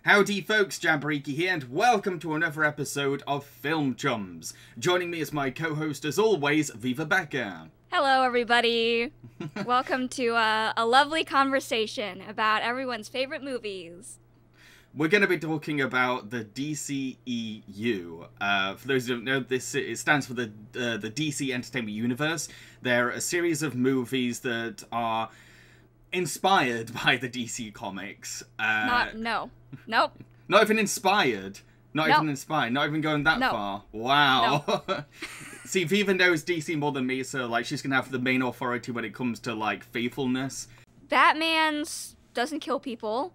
Howdy folks, Jamboree here, and welcome to another episode of Film Chums. Joining me as my co-host as always, Viva Becca. Hello everybody. Welcome to a lovely conversation about everyone's favorite movies. We're going to be talking about the DCEU. For those who don't know, it stands for the DC Entertainment Universe. They're a series of movies that are inspired by the DC comics. Nope. Not even inspired. Not even going that far. Wow. No. See, Viva knows DC more than me, so like she's gonna have the main authority when it comes to like faithfulness. Batman doesn't kill people.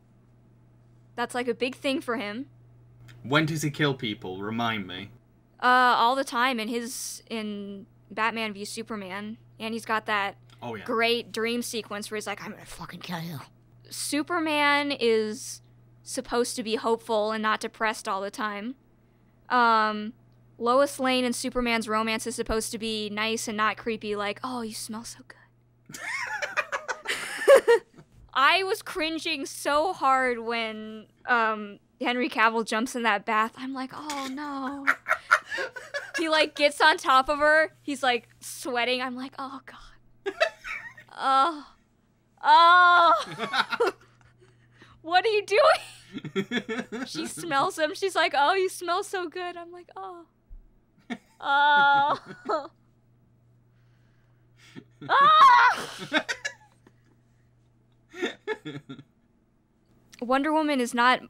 That's like a big thing for him. When does he kill people? Remind me. All the time in Batman v Superman, and he's got that great dream sequence where he's like, "I'm gonna fucking kill you." Superman is supposed to be hopeful and not depressed all the time. Lois Lane and Superman's romance is supposed to be nice and not creepy, like, "Oh, you smell so good." I was cringing so hard when Henry Cavill jumps in that bath. I'm like, oh no. He like gets on top of her. He's like sweating. I'm like, oh god. Oh. What are you doing? She smells him. She's like, oh, you smell so good. I'm like, oh. Oh. Oh. Wonder Woman is not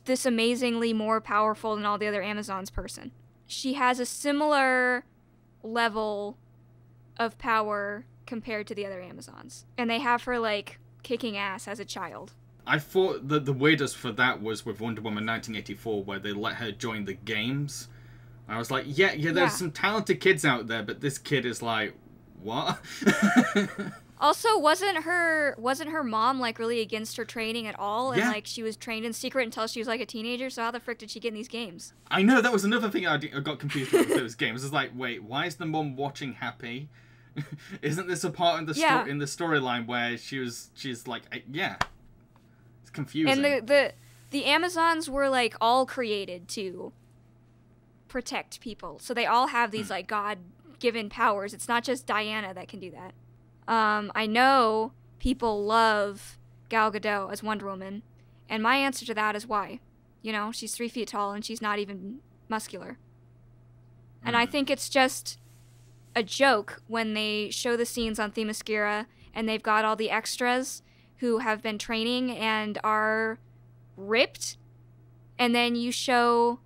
this amazingly more powerful than all the other Amazons person. She has a similar level of power compared to the other Amazons. And they have her, like, kicking ass as a child. I thought that the weirdest for that was with Wonder Woman 1984, where they let her join the games. I was like, yeah, there's some talented kids out there, but this kid is like, what? Also, wasn't her mom, like, really against her training at all? And, like, she was trained in secret until she was, like, a teenager? So how the frick did she get in these games? I know, that was another thing I got confused with those games. It's like, wait, why is the mom watching happy? Isn't this a part in the in the storyline where she's like, yeah. It's confusing. And the Amazons were, like, all created to protect people. So they all have these, like, God-given powers. It's not just Diana that can do that. I know people love Gal Gadot as Wonder Woman, and my answer to that is why. You know, she's 3 feet tall and she's not even muscular. And I think it's just a joke when they show the scenes on Themyscira and they've got all the extras who have been training and are ripped, and then you show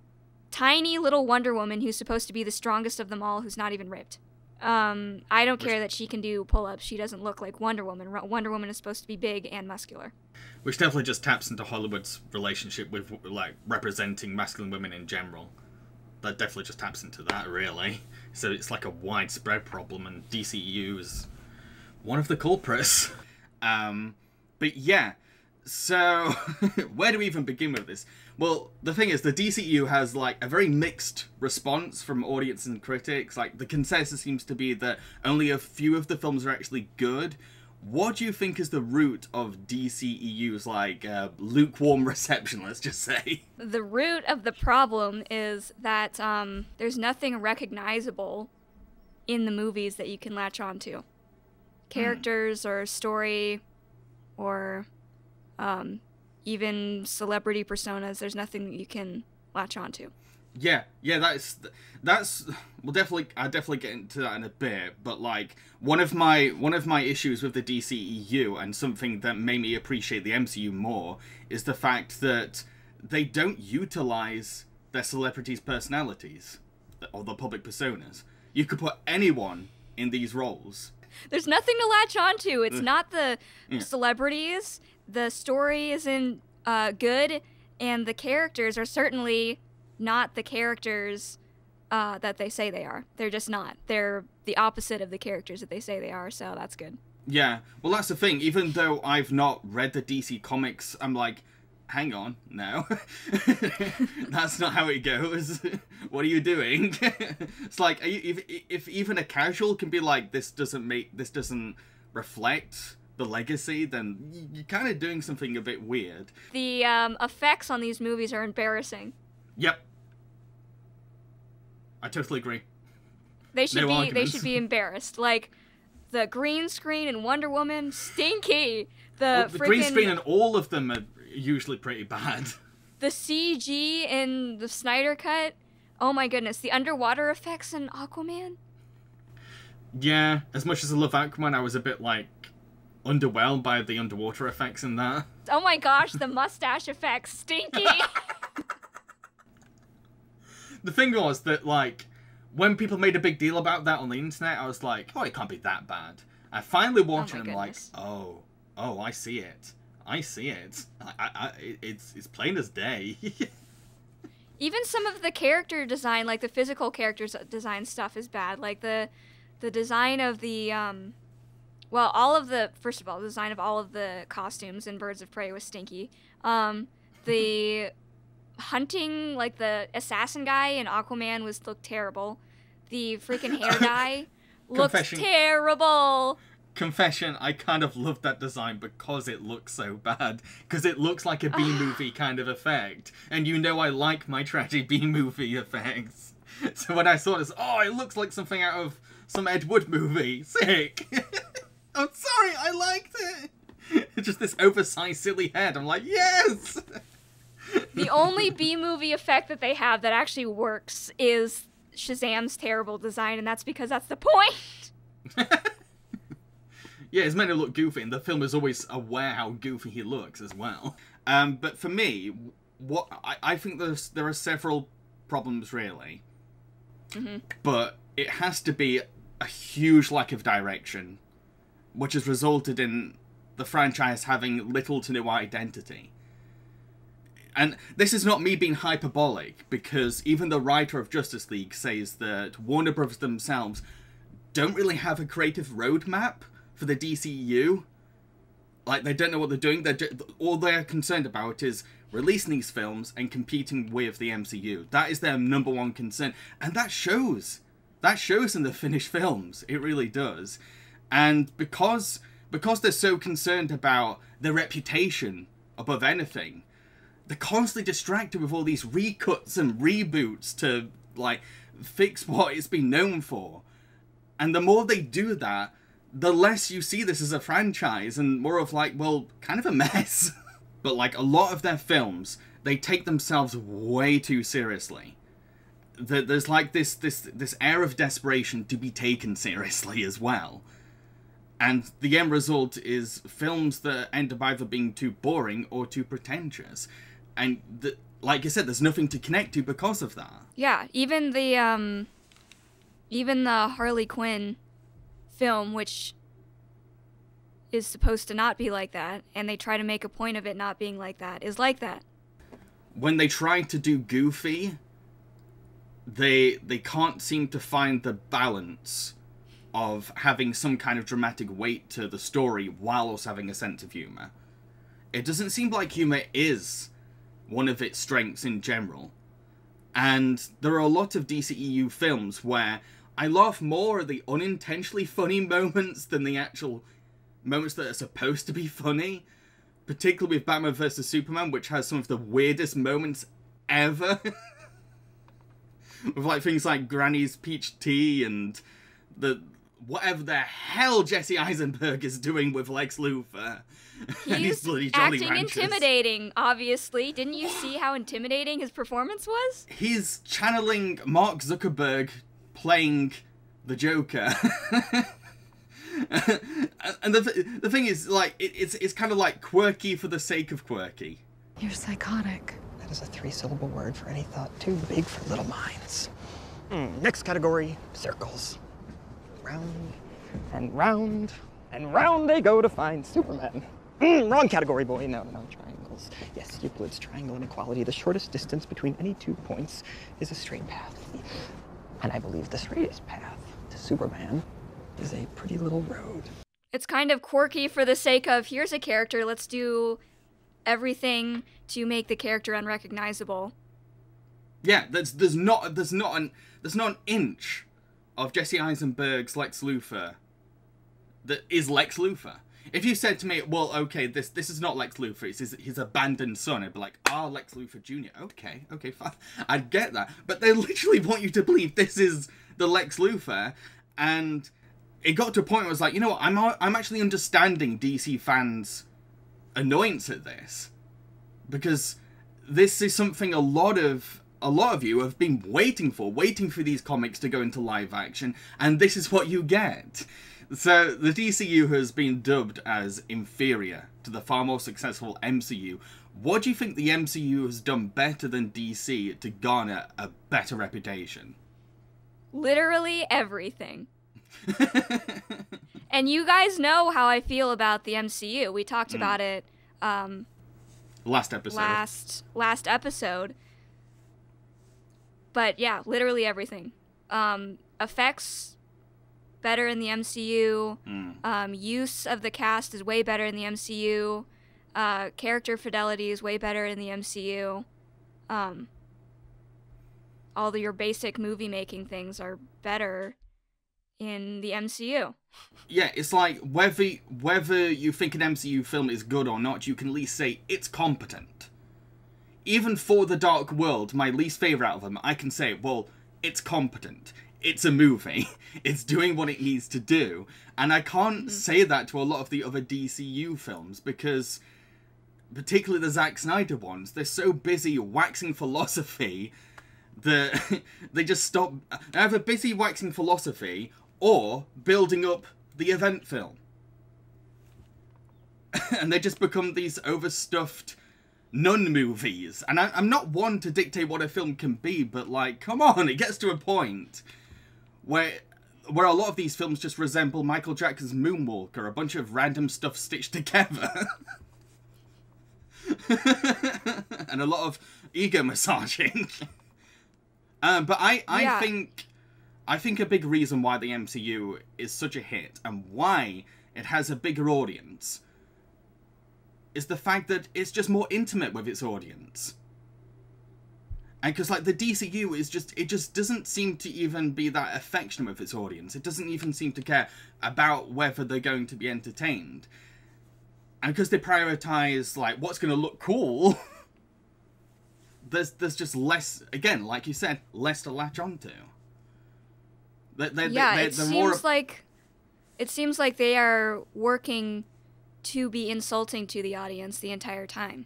tiny little Wonder Woman who's supposed to be the strongest of them all who's not even ripped. I don't care that she can do pull-ups. She doesn't look like Wonder Woman. Wonder Woman is supposed to be big and muscular. Which definitely just taps into Hollywood's relationship with, like, representing masculine women in general. That definitely just taps into that, really. So it's like a widespread problem, and DCEU is one of the culprits. But yeah, so where do we even begin with this? Well, the thing is, the DCEU has, like, a very mixed response from audience and critics. Like, the consensus seems to be that only a few of the films are actually good. What do you think is the root of DCEU's, like, lukewarm reception, let's just say? The root of the problem is that there's nothing recognizable in the movies that you can latch onto. Characters or story or even celebrity personas, there's nothing that you can latch onto. Yeah, that's I'll definitely get into that in a bit, but like one of my issues with the DCEU, and something that made me appreciate the MCU more, is the fact that they don't utilize their celebrities' personalities or the public personas. You could put anyone in these roles. There's nothing to latch onto. It's not the celebrities. The story isn't good, and the characters are certainly not the characters that they say they are. They're just not. They're the opposite of the characters that they say they are, so that's good. Yeah, well, that's the thing. Even though I've not read the DC comics, I'm like, hang on, no. That's not how it goes. What are you doing? It's like, if even a casual can be like, this doesn't reflect the legacy, then you're kind of doing something a bit weird. The effects on these movies are embarrassing. Yep. I totally agree. They should No be arguments. embarrassed. Like the green screen in Wonder Woman, stinky. The green screen in all of them are usually pretty bad. The CG in the Snyder Cut. Oh my goodness, the underwater effects in Aquaman. Yeah, as much as I love Aquaman, I was a bit like underwhelmed by the underwater effects in that. Oh my gosh, the mustache effects, stinky. The thing was that, like, when people made a big deal about that on the internet, I was like, oh, it can't be that bad. I finally watched it and I'm like, oh, I see it. I see it. It's plain as day. Even some of the character design, like the physical characters design stuff is bad. Like the design of the, first of all, the design of all of the costumes in Birds of Prey was stinky. The hunting, like the assassin guy in Aquaman looked terrible. The freaking hair dye looks terrible. Confession, I kind of love that design because it looks so bad. Because it looks like a B-movie kind of effect. And you know I like my trashy B-movie effects. So when I saw this, it looks like something out of some Ed Wood movie. Sick. I'm sorry, I liked it. Just this oversized silly head. I'm like, yes! The only B-movie effect that they have that actually works is Shazam's terrible design, and that's because that's the point. Yeah, it's meant to look goofy, and the film is always aware how goofy he looks as well. But for me, I think there are several problems, really. Mm-hmm. But it has to be a huge lack of direction, which has resulted in the franchise having little to no identity. And this is not me being hyperbolic, because even the writer of Justice League says that Warner Bros. Themselves don't really have a creative roadmap for the DCEU. Like, they don't know what they're doing. All they're concerned about is releasing these films and competing with the MCU. That is their number one concern. And that shows. That shows in the finished films. It really does. And because they're so concerned about their reputation above anything, they're constantly distracted with all these recuts and reboots to, like, fix what it's been known for. And the more they do that, the less you see this as a franchise and more of, like, well, kind of a mess. But, like, a lot of their films, they take themselves way too seriously. There's, like, this air of desperation to be taken seriously as well. And the end result is films that end up either being too boring or too pretentious. And, like I said, there's nothing to connect to because of that. Yeah, even the Harley Quinn film, which is supposed to not be like that, and they try to make a point of it not being like that, is like that. When they try to do goofy, they can't seem to find the balance of having some kind of dramatic weight to the story while also having a sense of humor. It doesn't seem like humor is one of its strengths in general. And there are a lot of DCEU films where I laugh more at the unintentionally funny moments than the actual moments that are supposed to be funny. Particularly with Batman vs. Superman, which has some of the weirdest moments ever. With, like, things like Granny's peach tea and whatever the hell Jesse Eisenberg is doing with Lex Luthor. He's acting intimidating, obviously. Didn't you see how intimidating his performance was? He's channeling Mark Zuckerberg playing the Joker. And the thing is, like, it's kind of like quirky for the sake of quirky. You're psychotic. That is a 3-syllable word for any thought too big for little minds. Next category, circles. Round and round and round they go to find Superman. Wrong category, boy. No, triangles. Yes, Euclid's triangle inequality. The shortest distance between any 2 points is a straight path. And I believe the straightest path to Superman is a pretty little road. It's kind of quirky for the sake of, here's a character, let's do everything to make the character unrecognizable. Yeah, there's not an inch of Jesse Eisenberg's Lex Luthor that is Lex Luthor. If you said to me, well, okay, this is not Lex Luthor, it's his abandoned son, I'd be like, Lex Luthor Jr. Okay, fine. I'd get that. But they literally want you to believe this is the Lex Luthor, and it got to a point where I was like, you know what, I'm actually understanding DC fans' annoyance at this. Because this is something a lot of you have been waiting for these comics to go into live action, and this is what you get. So, the DCU has been dubbed as inferior to the far more successful MCU. What do you think the MCU has done better than DC to garner a better reputation? Literally everything. And you guys know how I feel about the MCU. We talked about it last episode. Last episode. But yeah, literally everything. Effects, better in the MCU. Use of the cast is way better in the MCU. Character fidelity is way better in the MCU. All your basic movie making things are better in the MCU. Yeah, it's like whether you think an MCU film is good or not, you can at least say it's competent. Even for The Dark World, my least favourite out of them, I can say, well, it's competent. It's a movie. It's doing what it needs to do. And I can't say that to a lot of the other DCU films because, particularly the Zack Snyder ones, they're so busy waxing philosophy that they just stop. They're either busy waxing philosophy or building up the event film. And they just become these overstuffed nun movies. And I'm not one to dictate what a film can be, but like, come on, it gets to a point where a lot of these films just resemble Michael Jackson's Moonwalker, a bunch of random stuff stitched together. And a lot of ego massaging. But I think a big reason why the MCU is such a hit and why it has a bigger audience is the fact that it's just more intimate with its audience. And because, like, the DCU is it just doesn't seem to even be that affectionate with its audience. It doesn't even seem to care about whether they're going to be entertained. And because they prioritize, like, what's going to look cool, there's just less, again, like you said, less to latch onto. It seems like they are working to be insulting to the audience the entire time.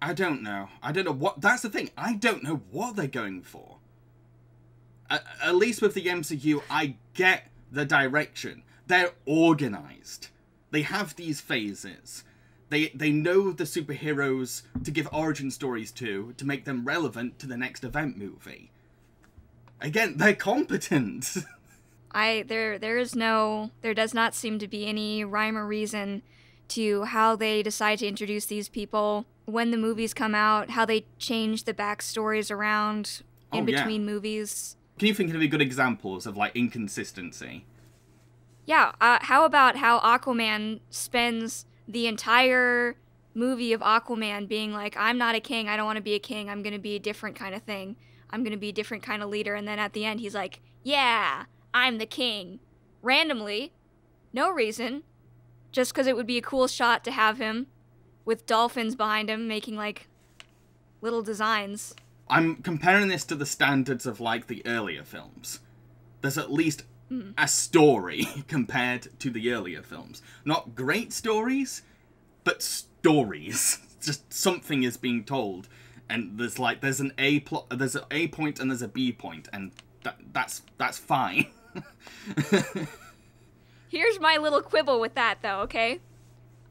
I don't know what, that's the thing, I don't know what they're going for. At least with the MCU, I get the direction. They're organized. They have these phases. They know the superheroes to give origin stories to make them relevant to the next event movie. Again, they're competent. There does not seem to be any rhyme or reason to how they decide to introduce these people when the movies come out, how they change the backstories around in between movies. Can you think of any good examples of, like, inconsistency? Yeah, how about how Aquaman spends the entire movie of Aquaman being like, I'm not a king, I don't want to be a king, I'm going to be a different kind of thing. I'm going to be a different kind of leader. And then at the end, he's like, yeah, I'm the king. Randomly. No reason. Just because it would be a cool shot to have him with dolphins behind him making, like, little designs. I'm comparing this to the standards of, like, the earlier films. There's at least a story compared to the earlier films. Not great stories, but stories. Just something is being told. And there's an A plot, there's an A point and there's a B point, and that's fine. Here's my little quibble with that, though, okay?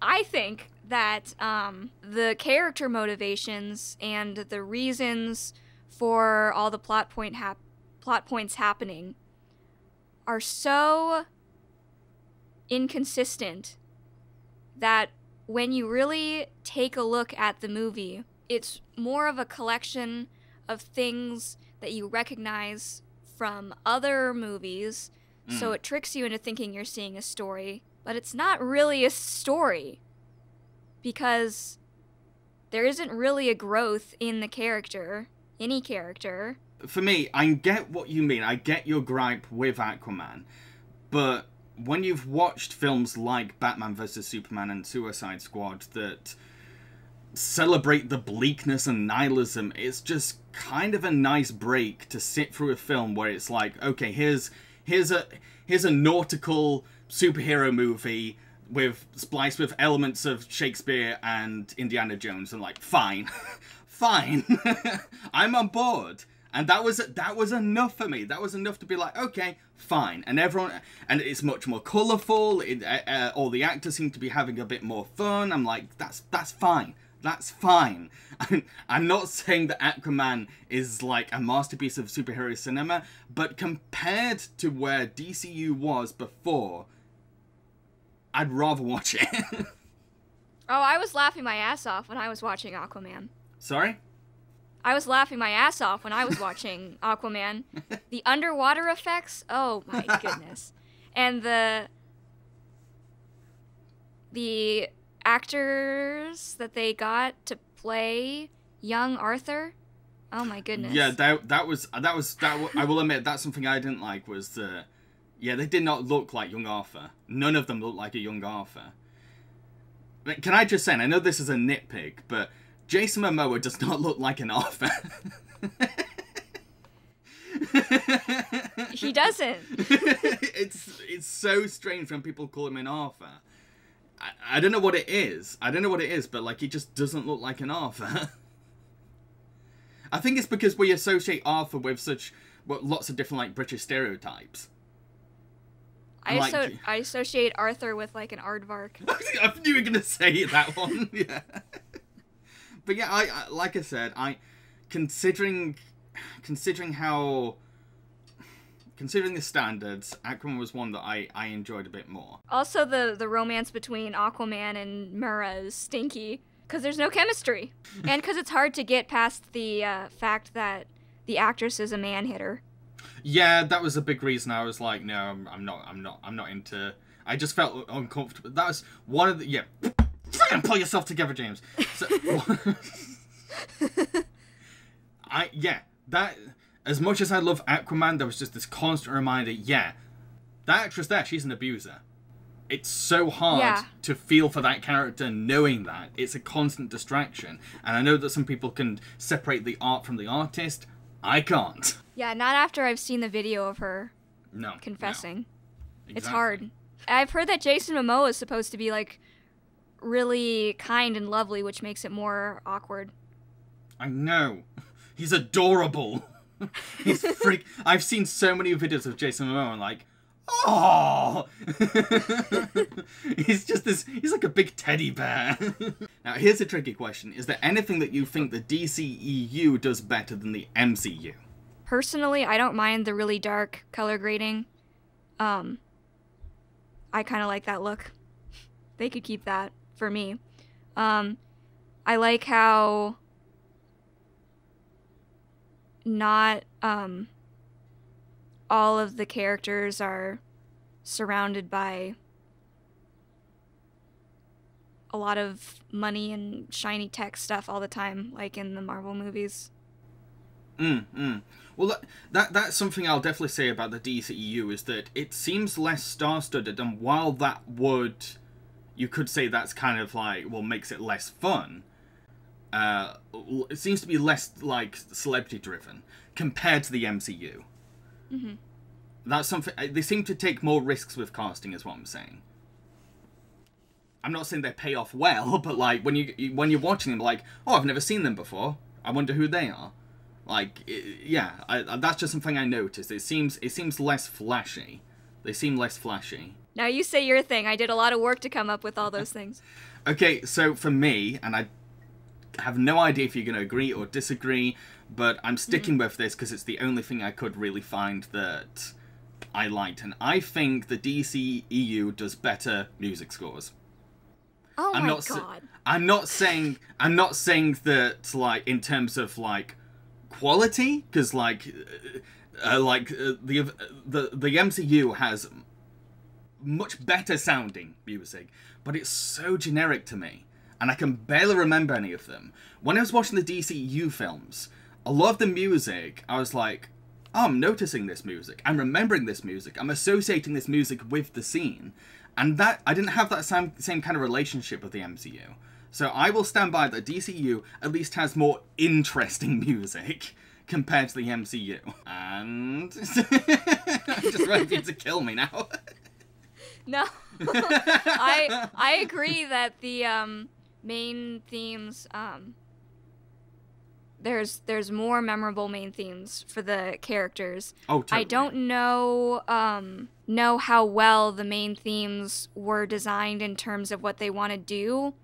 I think that the character motivations and the reasons for all the plot points happening are so inconsistent that when you really take a look at the movie, it's more of a collection of things that you recognize from other movies, so it tricks you into thinking you're seeing a story, but it's not really a story, because there isn't really a growth in the character, any character. For me, I get what you mean, I get your gripe with Aquaman, but when you've watched films like Batman vs Superman and Suicide Squad that celebrate the bleakness and nihilism, it's just kind of a nice break to sit through a film where it's like, okay, here's a nautical superhero movie with spliced with elements of Shakespeare and Indiana Jones, and like, fine, fine, I'm on board. And that was enough for me. That was enough to be like, okay, fine. And it's much more colourful. All the actors seem to be having a bit more fun. I'm like, that's fine. That's fine. I'm not saying that Aquaman is like a masterpiece of superhero cinema, but compared to where DCU was before, I'd rather watch it. Oh, I was laughing my ass off when I was watching Aquaman. Sorry? I was laughing my ass off when I was watching Aquaman. The underwater effects, oh my goodness. And the actors that they got to play young Arthur, oh my goodness. Yeah, that was I will admit, that's something I didn't like, was they did not look like young Arthur. None of them looked like a young Arthur. Can I just say, and I know this is a nitpick, but Jason Momoa does not look like an Arthur. He doesn't. It's so strange when people call him an Arthur. I don't know what it is. But like, he just doesn't look like an Arthur. I think it's because we associate Arthur with lots of different like British stereotypes. I associate Arthur with like an aardvark. I knew you were gonna say that one. Yeah. But yeah, I like I said, considering the standards, Aquaman was one that I enjoyed a bit more. Also, the romance between Aquaman and Mera is stinky because there's no chemistry, and because it's hard to get past the fact that the actress is a man hitter. Yeah, that was a big reason. I was like, no, I'm not into. I just felt uncomfortable. That was one of the Fucking pull yourself together, James. So, that as much as I love Aquaman, there was just this constant reminder. Yeah, that actress there, she's an abuser. It's so hard to feel for that character, knowing that it's a constant distraction. And I know that some people can separate the art from the artist. I can't. Yeah, not after I've seen the video of her. Confessing. No. Exactly. It's hard. I've heard that Jason Momoa is supposed to be like really kind and lovely, which makes it more awkward. I know. He's adorable. He's I've seen so many videos of Jason Momoa and like, oh, he's like a big teddy bear. Now here's a tricky question. Is there anything that you think the DCEU does better than the MCU? Personally, I don't mind the really dark color grading. I kind of like that look. They could keep that for me. I like how not all of the characters are surrounded by a lot of money and shiny tech stuff all the time, like in the Marvel movies. Well, that's something I'll definitely say about the DCEU, is that it seems less star-studded, and while that you could say that's kind of like, well, makes it less fun, it seems to be less, like, celebrity-driven compared to the MCU. Mm-hmm. That's something, they seem to take more risks with casting, is what I'm saying. I'm not saying they pay off well, but, like, when you're watching them, like, oh, I've never seen them before, I wonder who they are. Like, that's just something I noticed. It seems less flashy. They seem less flashy. Now you say your thing. I did a lot of work to come up with all those things. Okay, so for me, and I have no idea if you're going to agree or disagree, but I'm sticking with this because it's the only thing I could really find that I liked. And I think the DCEU does better music scores. Oh my god. I'm not saying that, like, in terms of, like, quality, because the MCU has much better sounding music, but it's so generic to me, and I can barely remember any of them. When I was watching the DCU films, a lot of the music, I was like, oh, I'm noticing this music, I'm remembering this music, I'm associating this music with the scene. And that, I didn't have that same kind of relationship with the MCU. So I will stand by that DCEU at least has more interesting music compared to the MCU. And I'm just ready for you to kill me now. No. I agree that the main themes, there's more memorable main themes for the characters. Oh, totally. I don't know how well the main themes were designed in terms of what they want to do.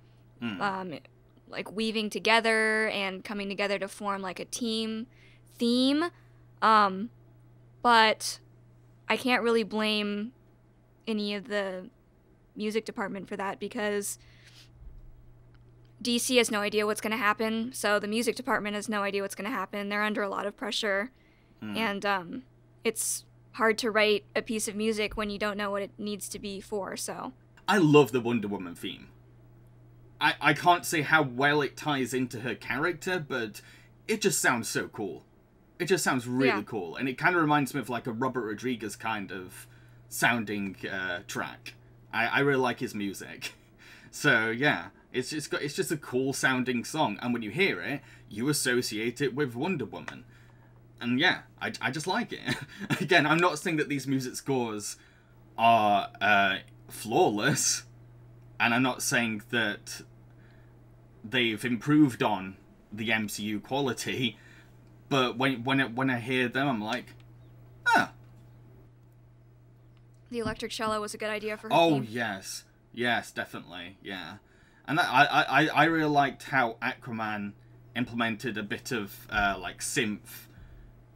Like weaving together and coming together to form like a team theme. But I can't really blame any of the music department for that because DC has no idea what's going to happen, so the music department has no idea what's going to happen. They're under a lot of pressure, and it's hard to write a piece of music when you don't know what it needs to be for, so. I love the Wonder Woman theme. I can't say how well it ties into her character, but it just sounds so cool. It just sounds really cool, and it kind of reminds me of like a Robert Rodriguez kind of sounding track. I really like his music. So yeah, it's just a cool sounding song, and when you hear it, you associate it with Wonder Woman. And yeah, I just like it. Again, I'm not saying that these music scores are flawless, and I'm not saying that they've improved on the MCU quality, but when I hear them, I'm like, ah. The electric cello was a good idea for her theme. Yes, definitely, yeah. And that, I really liked how Aquaman implemented a bit of like synth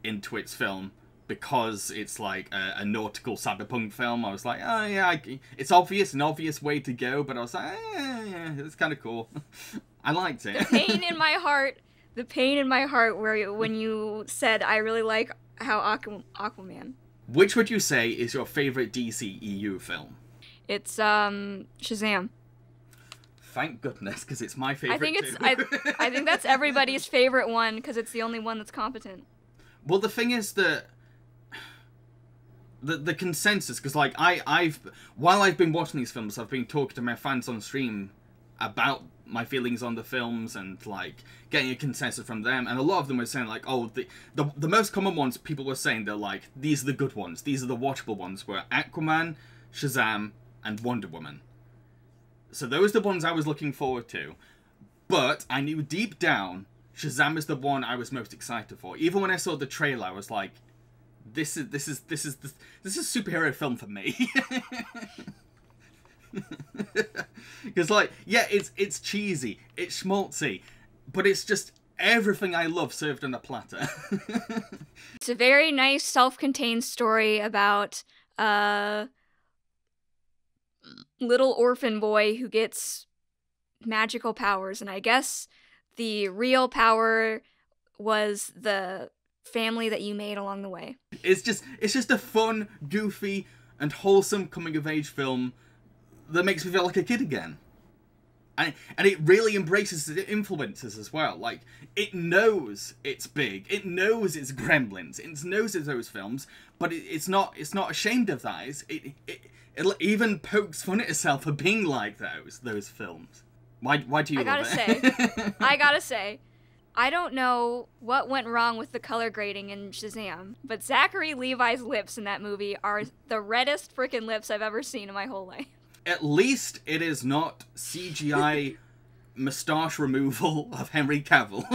into its film, because it's like a nautical cyberpunk film. I was like, oh yeah, it's an obvious way to go, but I was like, yeah, it's kind of cool. I liked it. The pain in my heart when you said I really like how Aquaman. Which would you say is your favorite DCEU film? It's Shazam. Thank goodness, because it's my favorite. I think that's everybody's favorite one because it's the only one that's competent. Well, the thing is that the consensus, because like while I've been watching these films, I've been talking to my fans on stream about my feelings on the films and like getting a consensus from them, and a lot of them were saying like, oh, the most common ones people were saying, they're like, these are the good ones, these are the watchable ones, were Aquaman, Shazam, and Wonder Woman. So those are the ones I was looking forward to, but I knew deep down Shazam is the one I was most excited for. Even when I saw the trailer, I was like, this is a superhero film for me. Because like, yeah, it's cheesy, it's schmaltzy, but it's just everything I love served on a platter. It's a very nice self-contained story about a little orphan boy who gets magical powers, and I guess the real power was the family that you made along the way. It's just a fun, goofy, and wholesome coming-of-age film that makes me feel like a kid again. And it really embraces the influences as well. Like, it knows it's big, it knows it's Gremlins, it knows it's those films, but it's not ashamed of that. It even pokes fun at itself for being like those films. Why do you love it? I gotta say, I don't know what went wrong with the color grading in Shazam, but Zachary Levi's lips in that movie are the reddest frickin' lips I've ever seen in my whole life. At least it is not CGI moustache removal of Henry Cavill.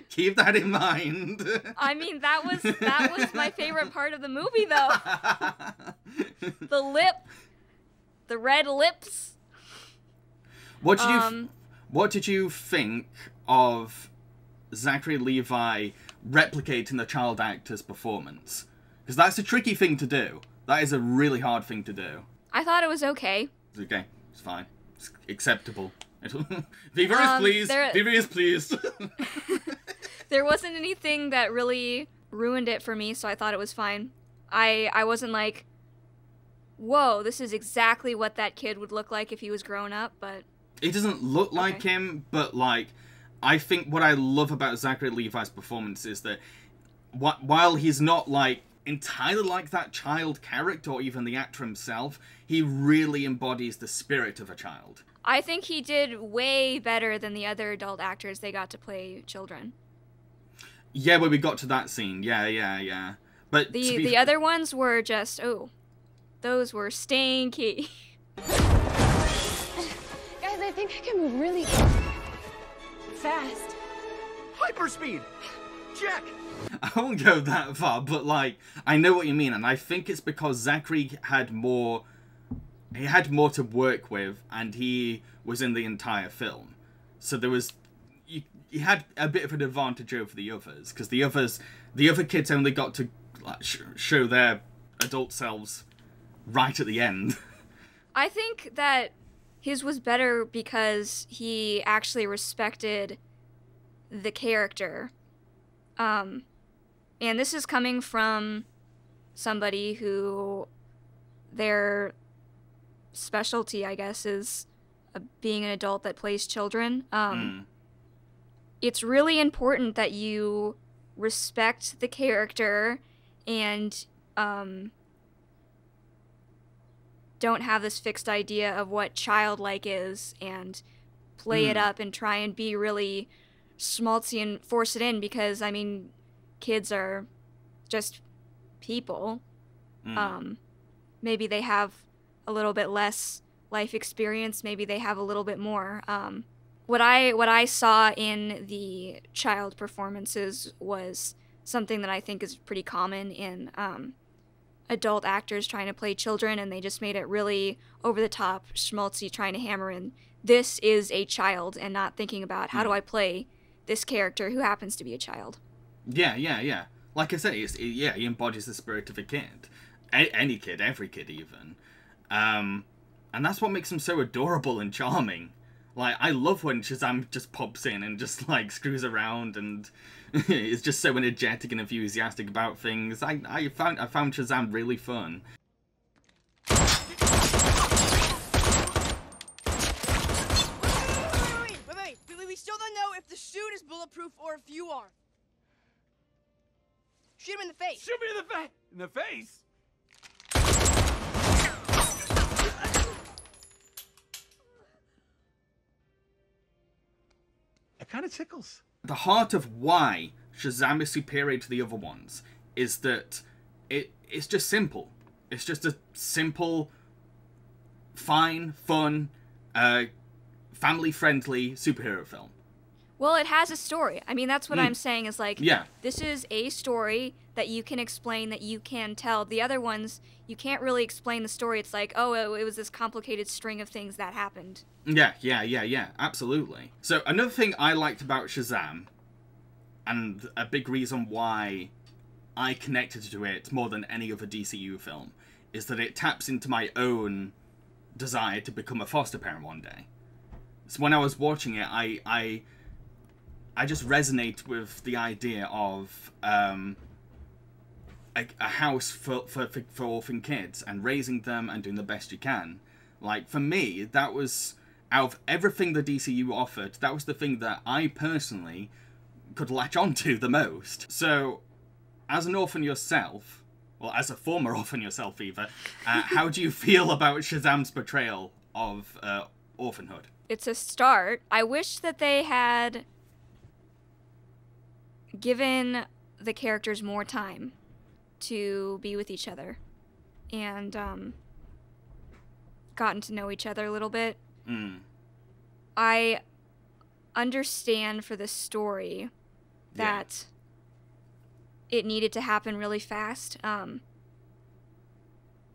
Keep that in mind. I mean, that was my favorite part of the movie, though. The red lips. What did you think of Zachary Levi replicating the child actor's performance? Because that's a tricky thing to do. That is a really hard thing to do. I thought it was okay. It's okay. It's fine. It's acceptable. Viva is pleased. Viva is pleased. There wasn't anything that really ruined it for me, so I thought it was fine. I wasn't like, whoa, this is exactly what that kid would look like if he was grown up, but... He doesn't look like him, but like, I think what I love about Zachary Levi's performance is that while he's not, like, entirely like that child character or even the actor himself, he really embodies the spirit of a child. I think he did way better than the other adult actors they got to play children. Yeah, when we got to that scene. Yeah. But the other ones were just, those were stinky. Guys, I think I can move really fast. Hyperspeed! Check! I won't go that far, but, like, I know what you mean, and I think it's because Zachary had more to work with, and he was in the entire film. So there was, he had a bit of an advantage over the others, because the other kids only got to, like, show their adult selves right at the end. I think that his was better because he actually respected the character. And this is coming from somebody who their specialty, I guess, is being an adult that plays children. It's really important that you respect the character and don't have this fixed idea of what childlike is and play it up and try and be really schmaltzy and force it in, because, I mean, kids are just people. Maybe they have a little bit less life experience. Maybe they have a little bit more. What I saw in the child performances was something that I think is pretty common in adult actors trying to play children, and they just made it really over the top, schmaltzy, trying to hammer in, this is a child, and not thinking about how do I play this character who happens to be a child. Yeah. Like I say, he embodies the spirit of a kid. Any kid, every kid even. And that's what makes him so adorable and charming. Like, I love when Shazam just pops in and just, like, screws around and is just so energetic and enthusiastic about things. I found Shazam really fun. Wait. We still don't know if the suit is bulletproof or if you are. Shoot him in the face. Shoot me in the face! In the face? It kind of tickles. The heart of why Shazam is superior to the other ones is that it's just simple. It's just a simple, fine, fun, family-friendly superhero film. Well, it has a story. I mean, that's what I'm saying is, like, yeah. This is a story that you can explain, that you can tell. The other ones, you can't really explain the story. It's like, oh, it was this complicated string of things that happened. Yeah, absolutely. So another thing I liked about Shazam, and a big reason why I connected to it more than any other DCEU film, is that it taps into my own desire to become a foster parent one day. So when I was watching it, I just resonate with the idea of a house for orphan kids and raising them and doing the best you can. Like, for me, that was, out of everything the DCU offered, that was the thing that I personally could latch onto the most. So, as an orphan yourself, well, as a former orphan yourself, Viva, how do you feel about Shazam's portrayal of orphanhood? It's a start. I wish that they had given the characters more time to be with each other and gotten to know each other a little bit. I understand for the story that it needed to happen really fast. And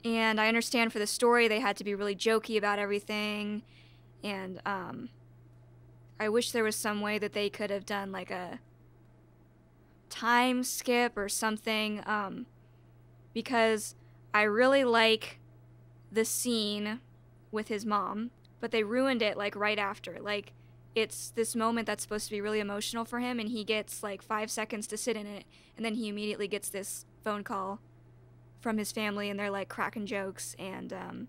I understand for the story they had to be really jokey about everything. And I wish there was some way that they could have done like a time skip or something, because I really like the scene with his mom, but they ruined it like right after. Like, it's this moment that's supposed to be really emotional for him, and he gets like 5 seconds to sit in it, and then he immediately gets this phone call from his family, and they're like cracking jokes, and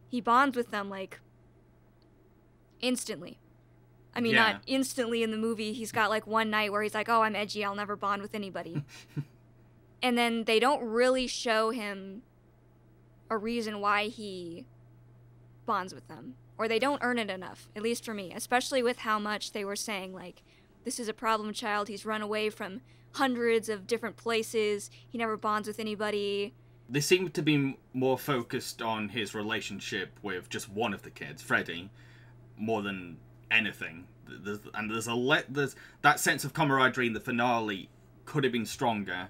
he bonds with them like instantly. I mean, Yeah. not instantly in the movie. He's got like one night where he's like, oh, I'm edgy, I'll never bond with anybody. And then they don't really show him a reason why he bonds with them. Or they don't earn it enough, at least for me. Especially with how much they were saying, like, this is a problem child, he's run away from hundreds of different places, he never bonds with anybody. They seem to be more focused on his relationship with just one of the kids, Freddie, more than anything. There's that sense of camaraderie in the finale could have been stronger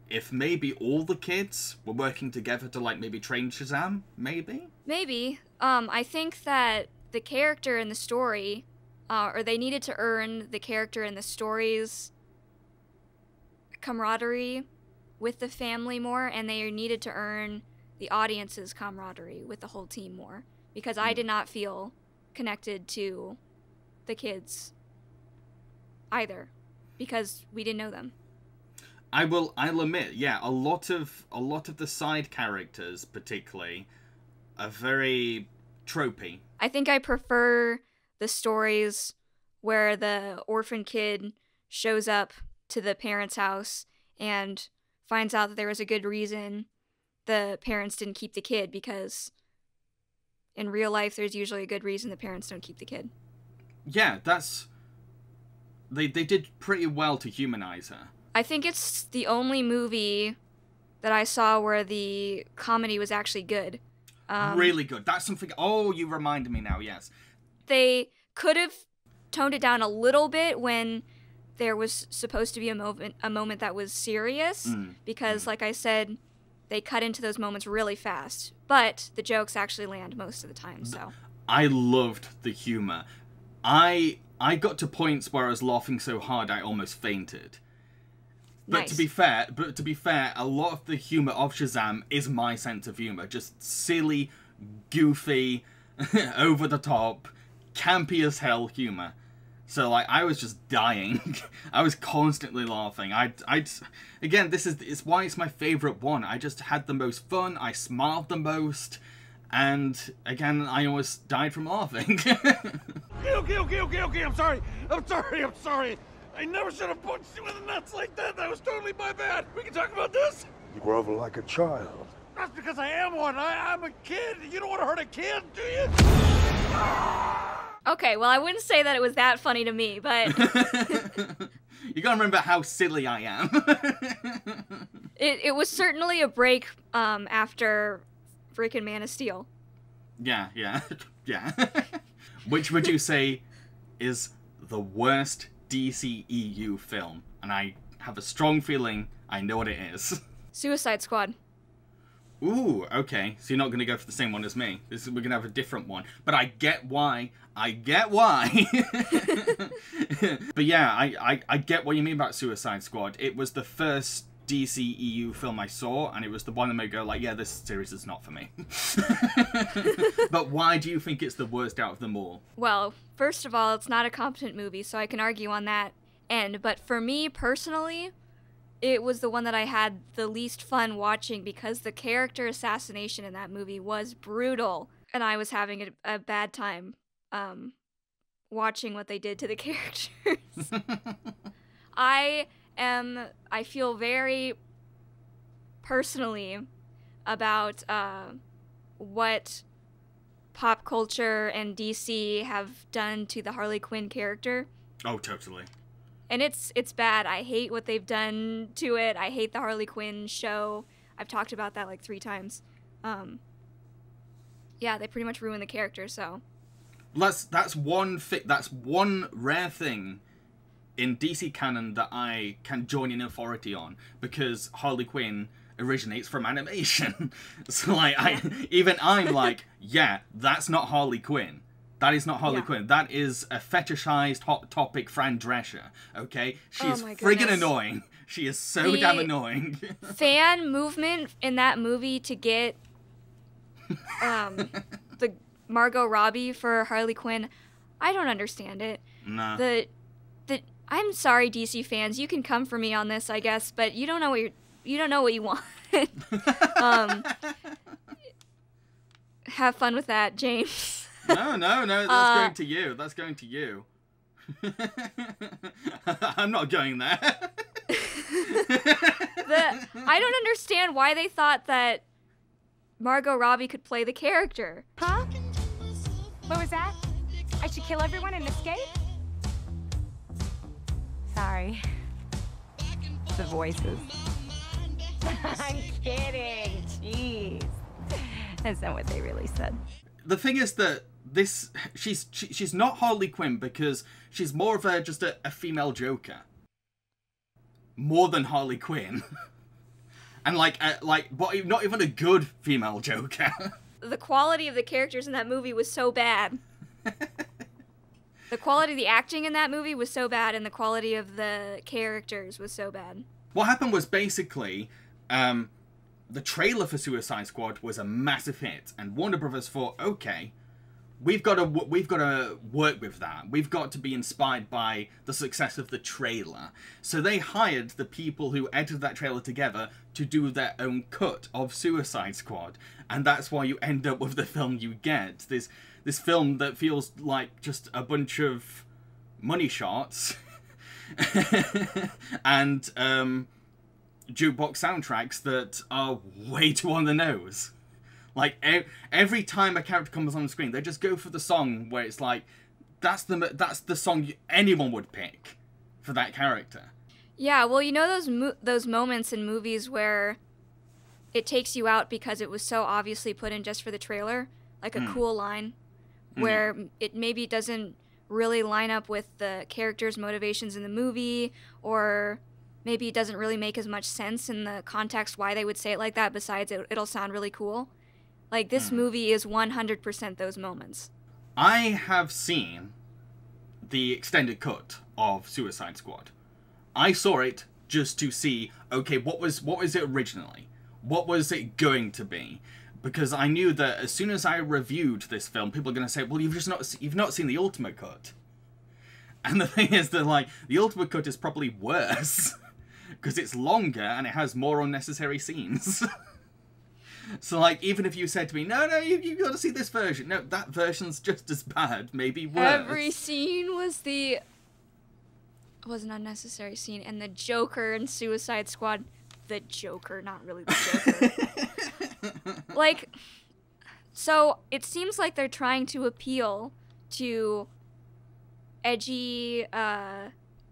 if maybe all the kids were working together to, like, maybe train Shazam, maybe? Maybe. I think that the character in the story, or they needed to earn the character in the story's camaraderie with the family more, and they needed to earn the audience's camaraderie with the whole team more. Because I did not feel connected to the kids either, because we didn't know them. I'll admit, yeah, a lot of the side characters, particularly, are very tropey. I think I prefer the stories where the orphan kid shows up to the parents' house and finds out that there was a good reason the parents didn't keep the kid, because in real life there's usually a good reason the parents don't keep the kid. Yeah, they did pretty well to humanize her. I think it's the only movie that I saw where the comedy was actually good. Really good. That's something... Oh, you reminded me now, yes. They could have toned it down a little bit when there was supposed to be a moment that was serious, because, like I said, they cut into those moments really fast. But the jokes actually land most of the time, so... I loved the humor. I got to points where I was laughing so hard I almost fainted. But Nice. to be fair, a lot of the humor of Shazam is my sense of humor. Just silly, goofy, over the top, campy as hell humor. So, like, I was just dying. I was constantly laughing. Again, it's why it's my favorite one. I just had the most fun. I smiled the most. And, again, I almost died from laughing. Okay. I'm sorry. I never should have punched you in the nuts like that. That was totally my bad. We can talk about this. You grovel like a child. That's because I am one. I'm a kid. You don't want to hurt a kid, do you? Okay, well, I wouldn't say that it was that funny to me, but... You gotta remember how silly I am. it was certainly a break after freaking Man of Steel. Yeah. Which would you say is the worst DCEU film? And I have a strong feeling I know what it is. Suicide Squad. Ooh, okay. So you're not going to go for the same one as me. We're going to have a different one. But I get why. But yeah, I get what you mean about Suicide Squad. It was the first DCEU film I saw, and it was the one that made me go like, yeah, this series is not for me. But why do you think it's the worst out of them all? Well, first of all, it's not a competent movie, so I can argue on that end. But for me, personally, it was the one that I had the least fun watching, because the character assassination in that movie was brutal. And I was having a bad time watching what they did to the characters. I feel very personally about what pop culture and DC have done to the Harley Quinn character. Oh, totally. And it's bad. I hate what they've done to it. I hate the Harley Quinn show. I've talked about that like 3 times. Yeah, they pretty much ruined the character, so. That's one rare thing in DC canon that I can join in authority on, because Harley Quinn originates from animation. So like, I'm like, yeah, that's not Harley Quinn. That is not Harley Quinn. That is a fetishized Hot Topic Fran Drescher, okay? She is friggin' annoying. She is so damn annoying. Fan movement in that movie to get the Margot Robbie for Harley Quinn, I don't understand it. Nah. I'm sorry, DC fans. You can come for me on this, I guess, but you don't know what you want. Have fun with that, James. No. That's going to you. I'm not going there. I don't understand why they thought that Margot Robbie could play the character. Huh? What was that? I should kill everyone and escape? Sorry. The voices. I'm kidding. Jeez. That's not what they really said. The thing is that she's not Harley Quinn because she's more of just a female Joker. More than Harley Quinn. And but not even a good female Joker. The quality of the characters in that movie was so bad. The quality of the acting in that movie was so bad, and the quality of the characters was so bad. What happened was basically, the trailer for Suicide Squad was a massive hit, and Warner Brothers thought, okay, we've got to work with that. We've got to be inspired by the success of the trailer. So they hired the people who edited that trailer together to do their own cut of Suicide Squad, and that's why you end up with the film you get. This film that feels like just a bunch of money shots and jukebox soundtracks that are way too on the nose. Like, every time a character comes on the screen, they just go for the song where it's like, that's the song anyone would pick for that character. Yeah, well, you know those moments in movies where it takes you out because it was so obviously put in just for the trailer? Like a cool line where it maybe doesn't really line up with the character's motivations in the movie, or maybe it doesn't really make as much sense in the context why they would say it like that, besides it'll sound really cool. Like, this movie is 100% those moments. I have seen the extended cut of Suicide Squad. I saw it just to see, okay, what was it originally? What was it going to be? Because I knew that as soon as I reviewed this film, people are going to say, well, you've not seen the Ultimate Cut. And the thing is that, like, the Ultimate Cut is probably worse. Because it's longer and it has more unnecessary scenes. So, like, even if you said to me, no, you've got to see this version. No, that version's just as bad, maybe worse. Every scene was an unnecessary scene. And the Joker in Suicide Squad, the Joker, not really the Joker. Like, so it seems like they're trying to appeal to edgy,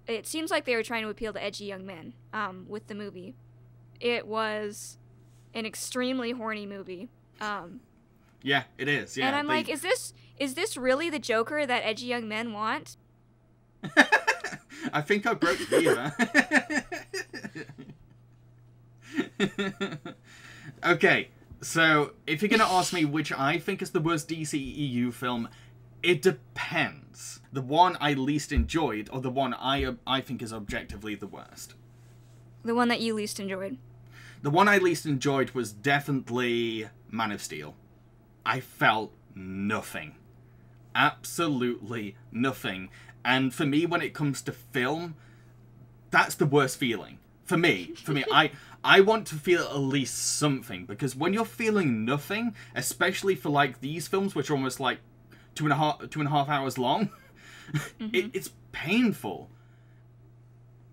it seems like they were trying to appeal to edgy young men with the movie. It was an extremely horny movie. Yeah, it is. Yeah, and I'm like, is this really the Joker that edgy young men want? I think I broke Viva. Okay, so if you're going to ask me which I think is the worst DCEU film, it depends. The one I least enjoyed, or the one I think is objectively the worst. The one that you least enjoyed. The one I least enjoyed was definitely Man of Steel. I felt nothing. Absolutely nothing. And for me, when it comes to film, that's the worst feeling. For me, I want to feel at least something, because when you're feeling nothing, especially for like these films, which are almost like two and a half hours long, it's painful.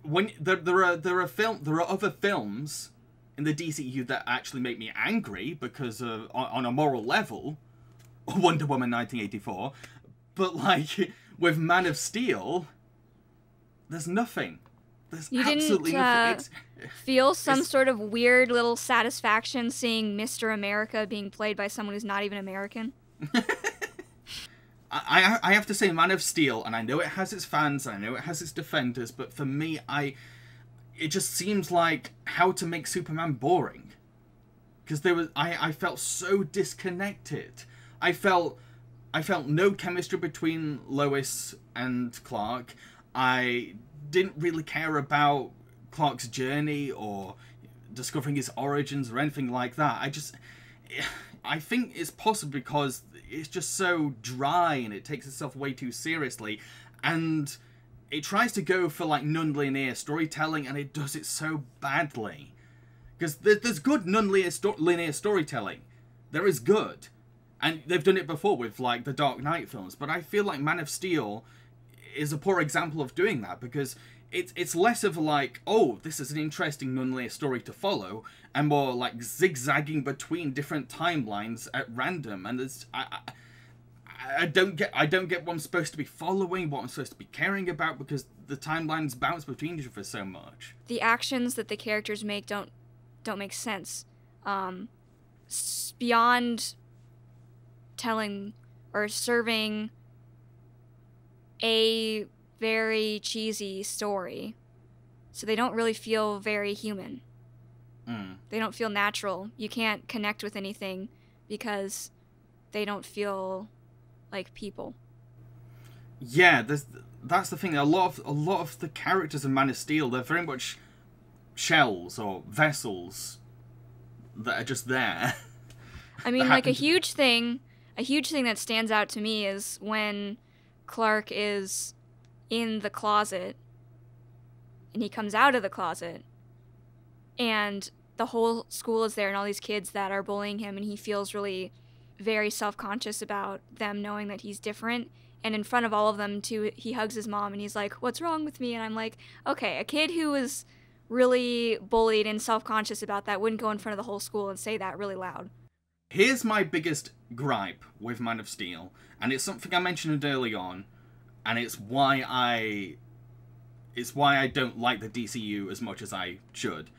When there are other films in the DCEU that actually make me angry because of, on a moral level, Wonder Woman 1984, but like with Man of Steel, there's nothing. There's absolutely nothing. Feel some sort of weird little satisfaction seeing Mr. America being played by someone who's not even American? I have to say Man of Steel, and I know it has its fans, and I know it has its defenders, but for me, it just seems like how to make Superman boring. Because I felt so disconnected. I felt no chemistry between Lois and Clark. I didn't really care about Clark's journey or discovering his origins or anything like that. I think it's possible because it's just so dry and it takes itself way too seriously, and it tries to go for like non-linear storytelling, and it does it so badly. Because there's good non-linear storytelling. There is good. And they've done it before with like the Dark Knight films, but I feel like Man of Steel, is a poor example of doing that, because it's less of like, oh, this is an interesting non-linear story to follow, and more like zigzagging between different timelines at random. And there's I don't get what I'm supposed to be following, what I'm supposed to be caring about, because the timelines bounce between each other so much. The actions that the characters make don't make sense. Beyond telling or serving a very cheesy story. So they don't really feel very human. They don't feel natural. You can't connect with anything because they don't feel like people. Yeah, that's the thing. A lot of the characters in Man of Steel, they're very much shells or vessels that are just there. I mean, like a huge thing that stands out to me is when Clark is in the closet and he comes out of the closet and the whole school is there and all these kids that are bullying him, and he feels really very self-conscious about them knowing that he's different. And in front of all of them, too, he hugs his mom and he's like, "What's wrong with me?" And I'm like, okay, a kid who was really bullied and self-conscious about that wouldn't go in front of the whole school and say that really loud. Here's my biggest gripe with Man of Steel, and it's something I mentioned early on, and it's why I don't like the DCEU as much as I should.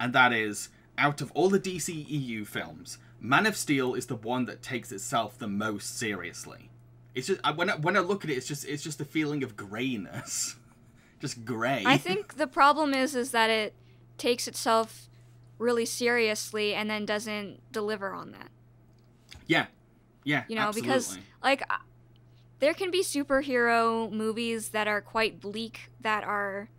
And that is, out of all the DCEU films, Man of Steel is the one that takes itself the most seriously. It's just when I look at it, it's just a feeling of grayness, just grey. I think the problem is that it takes itself really seriously and then doesn't deliver on that. Yeah, you know, absolutely. because like there can be superhero movies that are quite bleak that are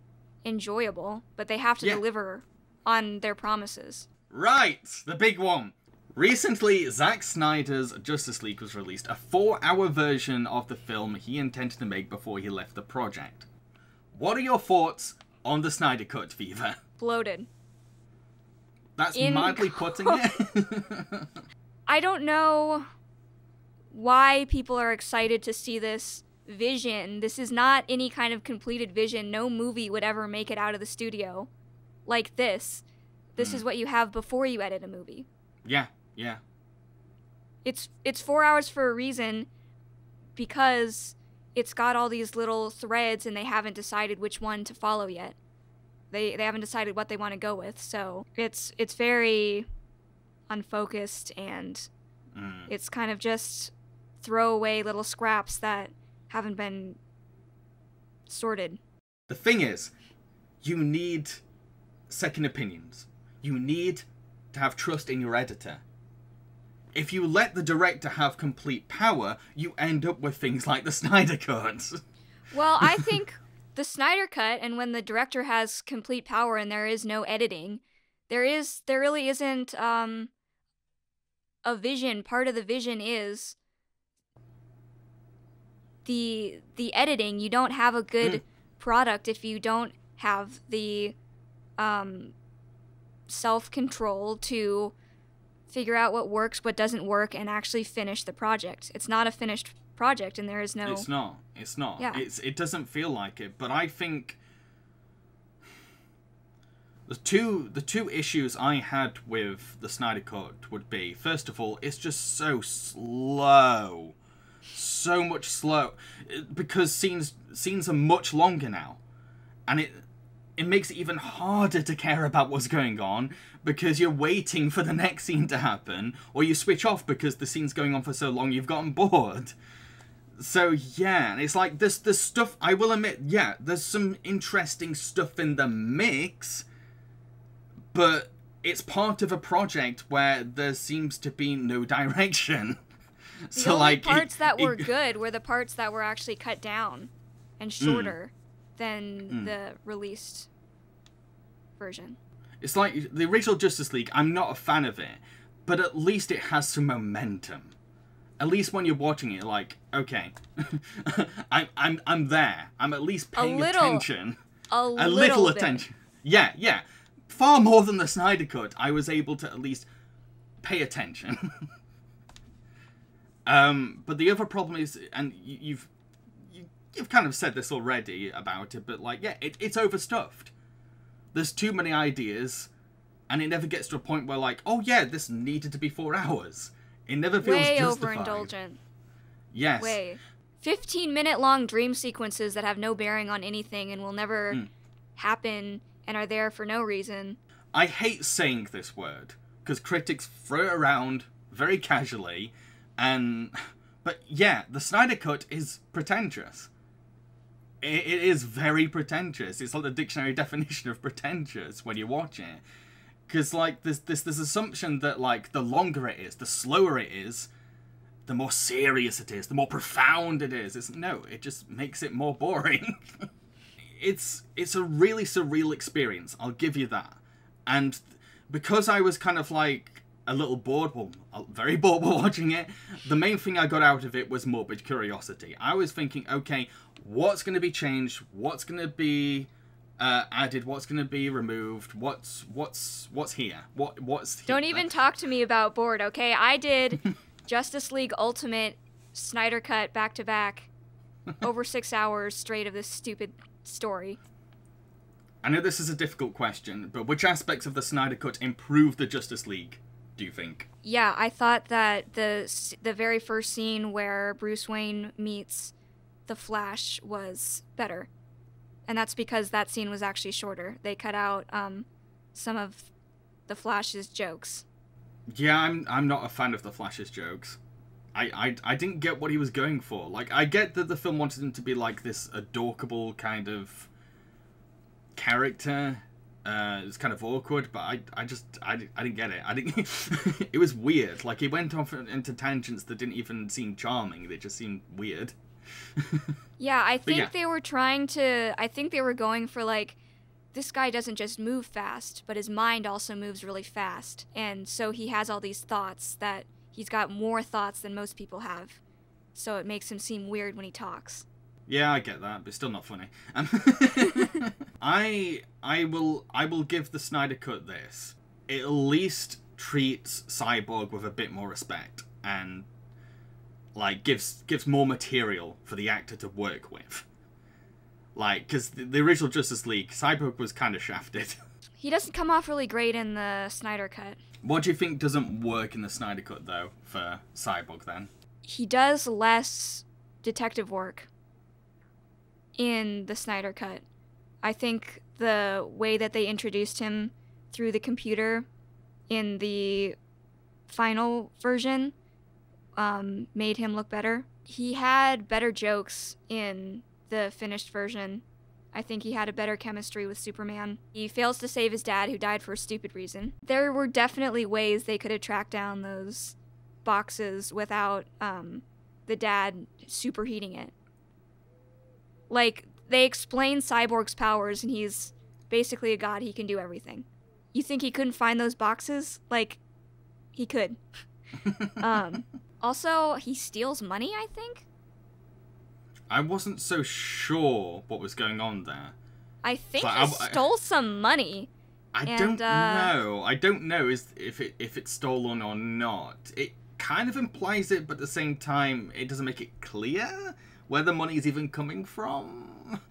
enjoyable, but they have to deliver on their promises. Right, the big one. Recently, Zack Snyder's Justice League was released, a 4-hour version of the film he intended to make before he left the project. What are your thoughts on the Snyder Cut, Viva? Bloated. That's mildly putting it. I don't know why people are excited to see this vision. This is not any kind of completed vision. No movie would ever make it out of the studio like this. This is what you have before you edit a movie. Yeah. It's 4 hours for a reason, because it's got all these little threads and they haven't decided which one to follow yet. They haven't decided what they want to go with, so it's very unfocused, and it's kind of just throwaway little scraps that haven't been sorted. The thing is, you need second opinions. You need to have trust in your editor. If you let the director have complete power, you end up with things like the Snyder Cut. Well, I think the Snyder Cut, and when the director has complete power and there is no editing, there really isn't a vision. Part of the vision is the editing. You don't have a good product if you don't have the self-control to figure out what works, what doesn't work, and actually finish the project. It's not a finished project, and there is no... It's not. Yeah. It doesn't feel like it, but I think the two issues I had with the Snyder Cut would be, first of all, it's just so slow. So much slow. Because scenes are much longer now. And it makes it even harder to care about what's going on, because you're waiting for the next scene to happen, or you switch off because the scene's going on for so long you've gotten bored. So yeah, and it's like there's stuff, I will admit, yeah, there's some interesting stuff in the mix, but it's part of a project where there seems to be no direction. The only parts that were good were the parts that were actually cut down and shorter than the released version. It's like the original Justice League, I'm not a fan of it, but at least it has some momentum. At least when you're watching it, like, okay, I'm there. I'm at least paying attention. A little bit. attention. Yeah. Far more than the Snyder Cut, I was able to at least pay attention. But the other problem is, and you you've kind of said this already about it, but like, yeah, it's overstuffed. There's too many ideas, and it never gets to a point where like, oh yeah, this needed to be 4 hours. It never feels way justified. overindulgent. Yes. Way. 15-minute long dream sequences that have no bearing on anything and will never happen and are there for no reason. I hate saying this word, because critics throw it around very casually, but yeah, the Snyder Cut is pretentious. It is very pretentious. It's like the dictionary definition of pretentious when you watch it. Because, like, there's this assumption that, like, the longer it is, the slower it is, the more serious it is, the more profound it is. No, it just makes it more boring. It's a really surreal experience, I'll give you that. And because I was kind of, like, a little bored, well, very bored while watching it, the main thing I got out of it was morbid curiosity. I was thinking, okay, what's going to be changed? What's going to be added? What's going to be removed? What's here? What's here? Don't even talk to me about bored, okay? I did Justice League Ultimate Snyder Cut back to back, over 6 hours straight of this stupid story. I know this is a difficult question, but which aspects of the Snyder Cut improved the Justice League, do you think? Yeah, I thought that the very first scene where Bruce Wayne meets the Flash was better. And that's because that scene was actually shorter. They cut out some of the Flash's jokes. Yeah, I'm not a fan of the Flash's jokes. I didn't get what he was going for. Like, I get that the film wanted him to be like this adorable kind of character. It's kind of awkward, but I didn't get it. It was weird. Like, he went off into tangents that didn't even seem charming. They just seemed weird. Yeah, I think they were going for, like, this guy doesn't just move fast, but his mind also moves really fast. And so he has all these thoughts that he's got more thoughts than most people have. So it makes him seem weird when he talks. Yeah, I get that, but it's still not funny. I will give the Snyder Cut this. It at least treats Cyborg with a bit more respect and like gives more material for the actor to work with. Like, because the original Justice League, Cyborg was kind of shafted. He doesn't come off really great in the Snyder Cut. What do you think doesn't work in the Snyder Cut, though, for Cyborg, then? He does less detective work in the Snyder Cut. I think the way that they introduced him through the computer in the final version made him look better. He had better jokes in the finished version. I think he had a better chemistry with Superman. He fails to save his dad, who died for a stupid reason. There were definitely ways they could have tracked down those boxes without the dad superheating it. Like, they explain Cyborg's powers, and he's basically a god. He can do everything. You think he couldn't find those boxes? Like, he could. Also, he steals money, I think? I wasn't so sure what was going on there. I think he stole some money. I don't know. I don't know if it's stolen or not. It kind of implies it, but at the same time, it doesn't make it clear where the money is even coming from.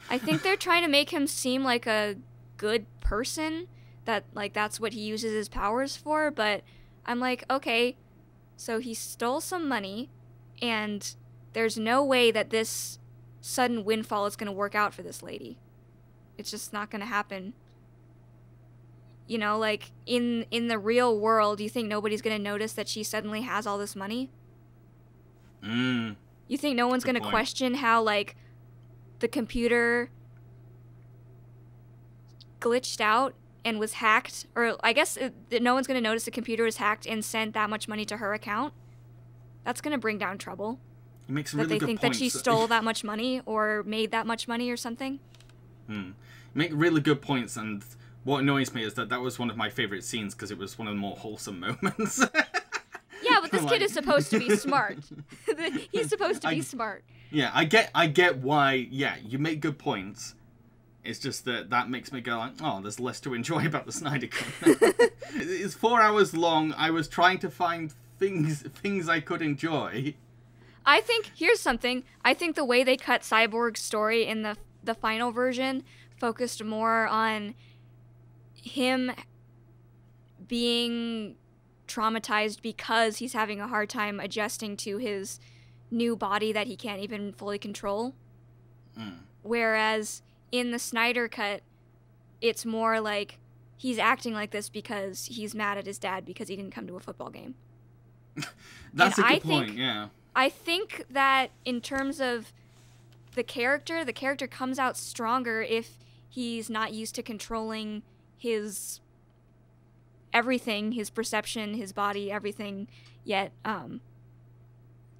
I think they're trying to make him seem like a good person, that like that's what he uses his powers for, but I'm like, okay, so he stole some money, and there's no way that this sudden windfall is going to work out for this lady. It's just not going to happen. You know, like, in the real world, you think nobody's going to notice that she suddenly has all this money? You think no one's going to question how, like, the computer glitched out and was hacked? Or I guess no one's going to notice the computer was hacked and sent that much money to her account? That's going to bring down trouble. He makes really good that they think points. that she stole that much money or made that much money or something. You make really good points, and what annoys me is that was one of my favourite scenes because it was one of the more wholesome moments. Yeah, but this kid is supposed to be smart. He's supposed to be smart. Yeah, I get why, yeah, you make good points. It's just that makes me go like, oh, there's less to enjoy about the Snyder Cut. It's 4 hours long. I was trying to find things I could enjoy. I think, here's something. I think the way they cut Cyborg's story in the final version focused more on him being traumatized because he's having a hard time adjusting to his new body that he can't even fully control. Whereas in the Snyder Cut, it's more like he's acting like this because he's mad at his dad because he didn't come to a football game. That's a good point, yeah. I think that in terms of the character comes out stronger if he's not used to controlling his everything, his perception, his body, everything yet,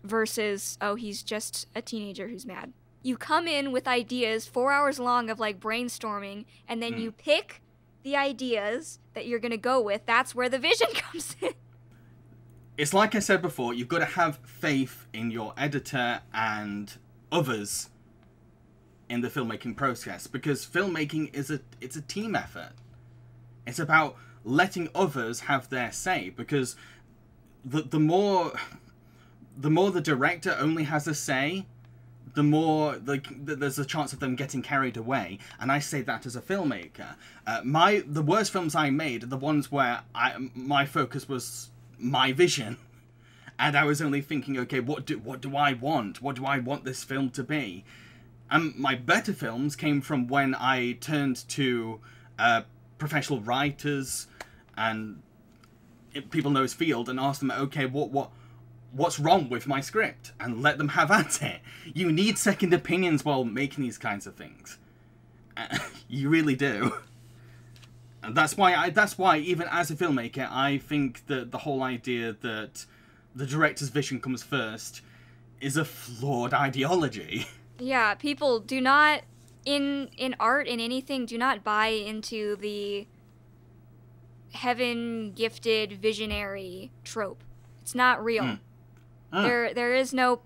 versus, oh, he's just a teenager who's mad. You come in with ideas 4 hours long of like brainstorming, and then you pick the ideas that you're going to go with. That's where the vision comes in. It's like I said before, you've got to have faith in your editor and others in the filmmaking process, because filmmaking is it's a team effort. It's about letting others have their say, because the more the director only has a say, the more there's a chance of them getting carried away. And I say that as a filmmaker. The worst films I made are the ones where my focus was my vision, and I was only thinking, okay, what do I want? What do I want this film to be? And my better films came from when I turned to professional writers and people in those field and asked them, okay, what's wrong with my script, and let them have at it. You need second opinions while making these kinds of things. You really do. And that's why even as a filmmaker, I think that the whole idea that the director's vision comes first is a flawed ideology. Yeah, people do not, in art, in anything, do not buy into the heaven-gifted visionary trope. It's not real. There is no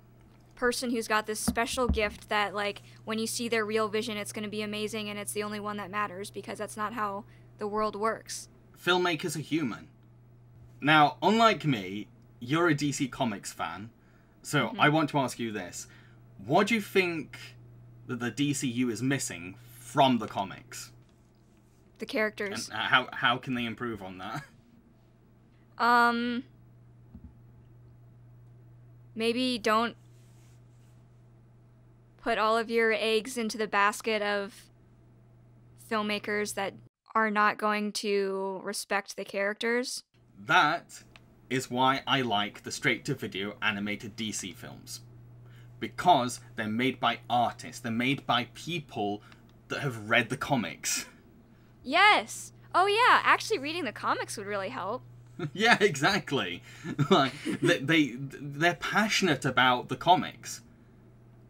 person who's got this special gift that, like, when you see their real vision, it's going to be amazing and it's the only one that matters, because that's not how the world works. Filmmakers are human. Now, unlike me, you're a DC Comics fan, so I want to ask you this. What do you think that the DCU is missing from the comics? The characters. And how can they improve on that? Maybe don't put all of your eggs into the basket of filmmakers that are not going to respect the characters. That is why I like the straight-to-video animated DC films. Because they're made by artists. They're made by people that have read the comics. Yes! Oh yeah, actually reading the comics would really help. Yeah, exactly. Like, they're passionate about the comics.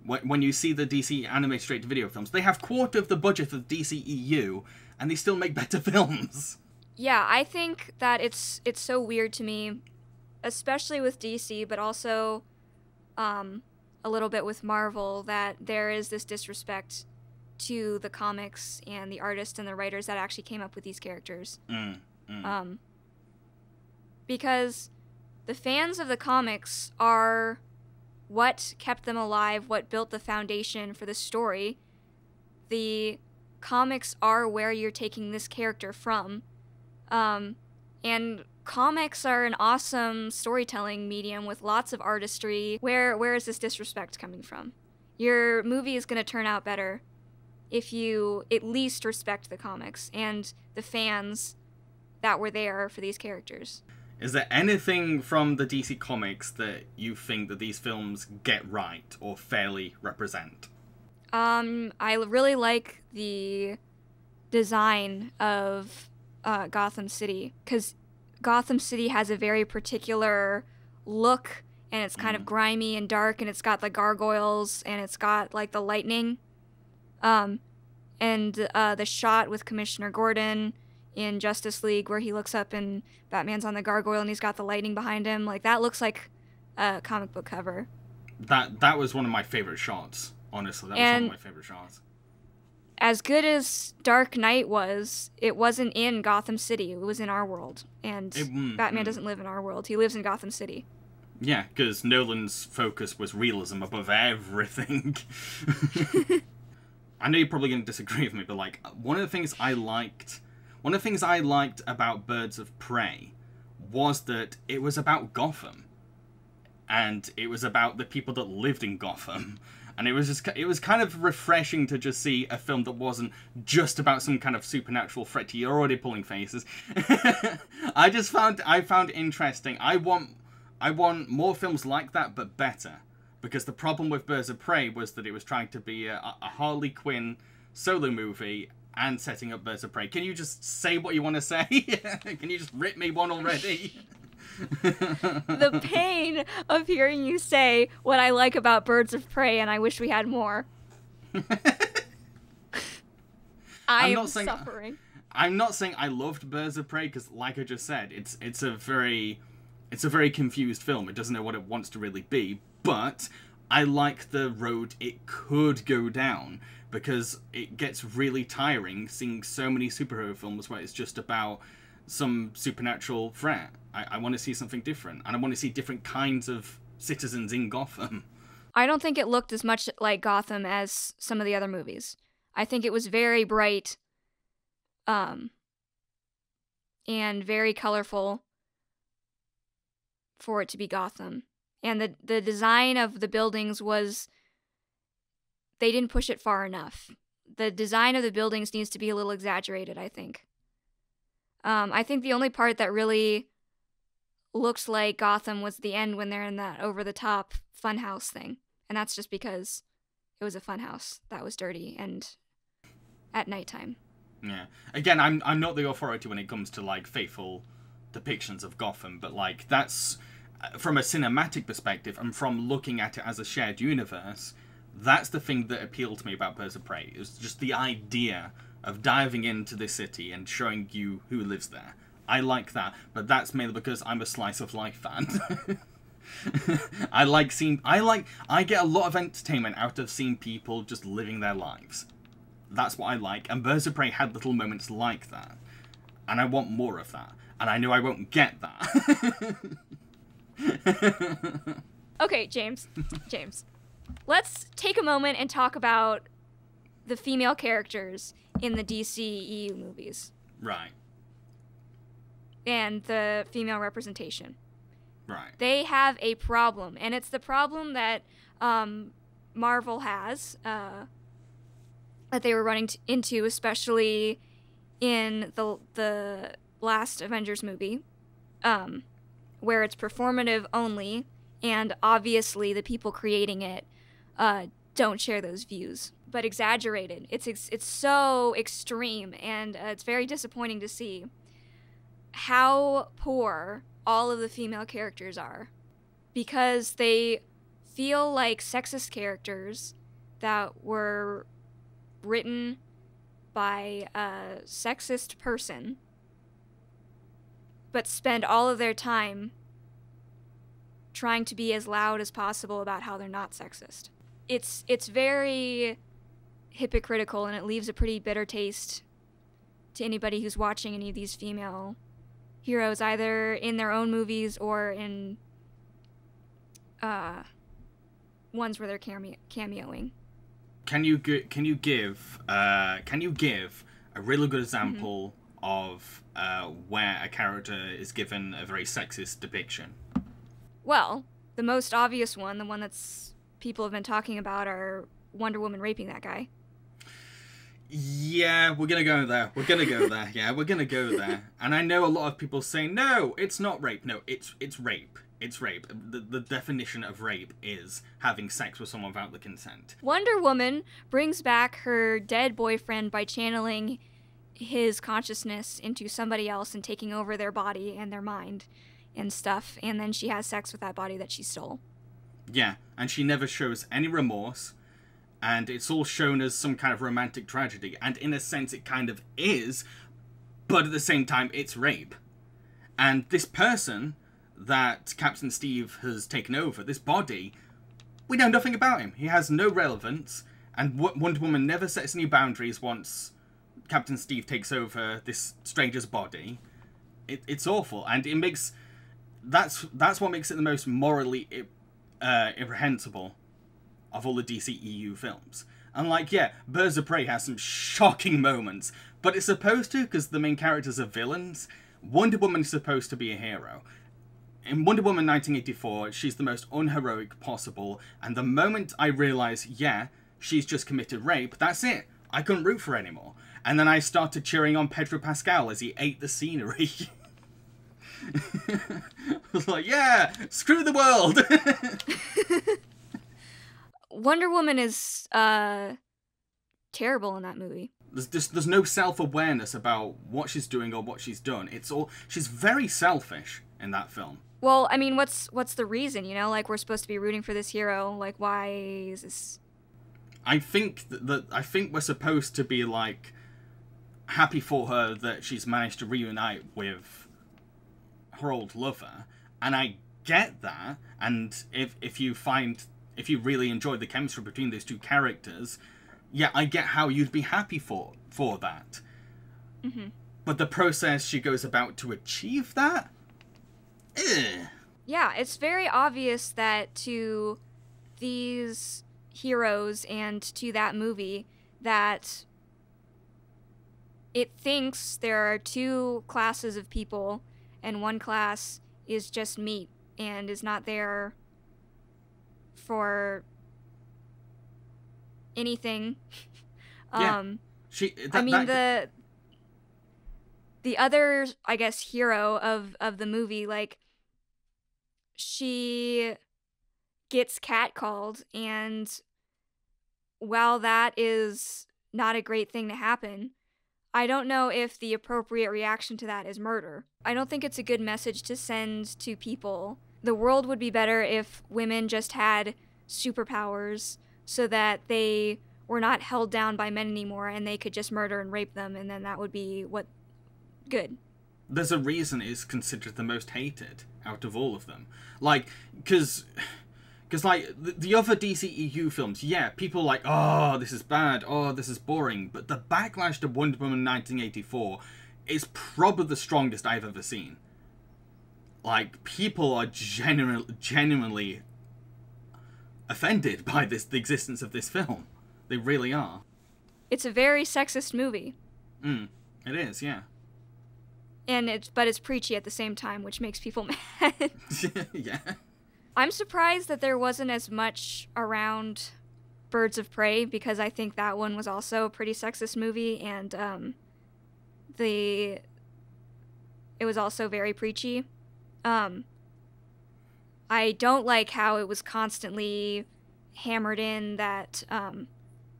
When you see the DC animated straight-to-video films, they have quarter of the budget of DCEU, and they still make better films. Yeah, I think that it's so weird to me, especially with DC, but also a little bit with Marvel, that there is this disrespect to the comics and the artists and the writers that actually came up with these characters. Because the fans of the comics are what kept them alive, what built the foundation for the story. The comics are where you're taking this character from. And comics are an awesome storytelling medium with lots of artistry. Where is this disrespect coming from? Your movie is going to turn out better if you at least respect the comics and the fans that were there for these characters. Is there anything from the DC Comics that you think that these films get right or fairly represent? I really like the design of Gotham City, because Gotham City has a very particular look, and it's kind of grimy and dark, and it's got the gargoyles, and it's got like the lightning, and the shot with Commissioner Gordon in Justice League where he looks up and Batman's on the gargoyle and he's got the lightning behind him, like that looks like a comic book cover. That was one of my favorite shots, honestly. That was one of my favorite shots. As good as Dark Knight was, it wasn't in Gotham City. It was in our world. And Batman doesn't live in our world. He lives in Gotham City. Yeah, because Nolan's focus was realism above everything. I know you're probably going to disagree with me, but like one of the things I liked about Birds of Prey was that it was about Gotham, and it was about the people that lived in Gotham. And it was kind of refreshing to just see a film that wasn't just about some kind of supernatural threat. You're already pulling faces. I found interesting. I want more films like that, but better. Because the problem with Birds of Prey was that it was trying to be a Harley Quinn solo movie and setting up Birds of Prey. Can you just say what you want to say? Can you just rip me one already? The pain of hearing you say what I like about Birds of Prey and I wish we had more. I'm suffering. I'm not saying I loved Birds of Prey because, like I just said, it's a very confused film. It doesn't know what it wants to really be, but I like the road it could go down because it gets really tiring seeing so many superhero films where it's just about some supernatural threat. I want to see something different, and I want to see different kinds of citizens in Gotham. I don't think it looked as much like Gotham as some of the other movies. I think it was very bright, and very colorful for it to be Gotham. And the design of the buildings they didn't push it far enough. The design of the buildings needs to be a little exaggerated, I think. I think the only part that really looks like Gotham was the end when they're in that over-the-top funhouse thing. And that's just because it was a funhouse that was dirty and at nighttime. Yeah. Again, I'm not the authority when it comes to, like, faithful depictions of Gotham, but, like, that's, from a cinematic perspective, and from looking at it as a shared universe, that's the thing that appealed to me about Birds of Prey. It was just the idea of diving into this city and showing you who lives there. I like that, but that's mainly because I'm a slice of life fan. I get a lot of entertainment out of seeing people just living their lives. That's what I like, and Birds of Prey had little moments like that. And I want more of that. And I know I won't get that. Okay, James. Let's take a moment and talk about the female characters in the DCEU movies. Right. And the female representation. Right. They have a problem, and it's the problem that Marvel has, that they were running into, especially in the last Avengers movie, where it's performative only, and obviously the people creating it don't share those views, but exaggerated. It's so extreme, and it's very disappointing to see how poor all of the female characters are, because they feel like sexist characters that were written by a sexist person, but spend all of their time trying to be as loud as possible about how they're not sexist. It's very hypocritical, and it leaves a pretty bitter taste to anybody who's watching any of these female heroes, either in their own movies or in ones where they're cameoing. Can you give a really good example of where a character is given a very sexist depiction? Well, the most obvious one, the one that's people have been talking about, are Wonder Woman raping that guy. Yeah, we're gonna go there. Yeah, we're gonna go there. And I know a lot of people say, no, it's not rape. No, it's rape. It's rape. The definition of rape is having sex with someone without the consent. Wonder Woman brings back her dead boyfriend by channeling his consciousness into somebody else and taking over their body and their mind and stuff, and then she has sex with that body that she stole. Yeah, and she never shows any remorse, and it's all shown as some kind of romantic tragedy, and in a sense it kind of is, but at the same time it's rape. And this person that Captain Steve has taken over, this body, we know nothing about him. He has no relevance, and Wonder Woman never sets any boundaries once Captain Steve takes over this stranger's body. It's awful, and it makes that's what makes it the most morally reprehensible of all the DCEU films. And like, yeah, Birds of Prey has some shocking moments, but it's supposed to, because the main characters are villains. Wonder Woman is supposed to be a hero. In Wonder Woman 1984, she's the most unheroic possible, and the moment I realise, yeah, she's just committed rape, that's it. I couldn't root for her anymore. And then I started cheering on Pedro Pascal as he ate the scenery. I was like, yeah, screw the world! Wonder Woman is terrible in that movie. There's no self-awareness about what she's doing or what she's done. It's all... She's very selfish in that film. Well, I mean, what's the reason, you know? Like, we're supposed to be rooting for this hero. Like, why is this... I think I think we're supposed to be, like, happy for her that she's managed to reunite with her old lover. And I get that. And if you really enjoy the chemistry between those two characters, yeah, I get how you'd be happy for that. Mm-hmm. But the process she goes about to achieve that? Yeah, it's very obvious that to these heroes and to that movie that it thinks there are two classes of people and one class is just meat and is not there for anything. Yeah. The other, I guess, hero of the movie, like, she gets catcalled, and while that is not a great thing to happen, I don't know if the appropriate reaction to that is murder. I don't think it's a good message to send to people. The world would be better if women just had superpowers so that they were not held down by men anymore and they could just murder and rape them, and then that would be good. There's a reason it's considered the most hated out of all of them. Like, because like, the other DCEU films, yeah, people are like, oh, this is bad, oh, this is boring, but the backlash to Wonder Woman 1984 is probably the strongest I've ever seen. Like, people are genuinely offended by the existence of this film. They really are. It's a very sexist movie. It is, yeah. But it's preachy at the same time, which makes people mad. Yeah. I'm surprised that there wasn't as much around Birds of Prey, because I think that one was also a pretty sexist movie, and it was also very preachy. I don't like how it was constantly hammered in that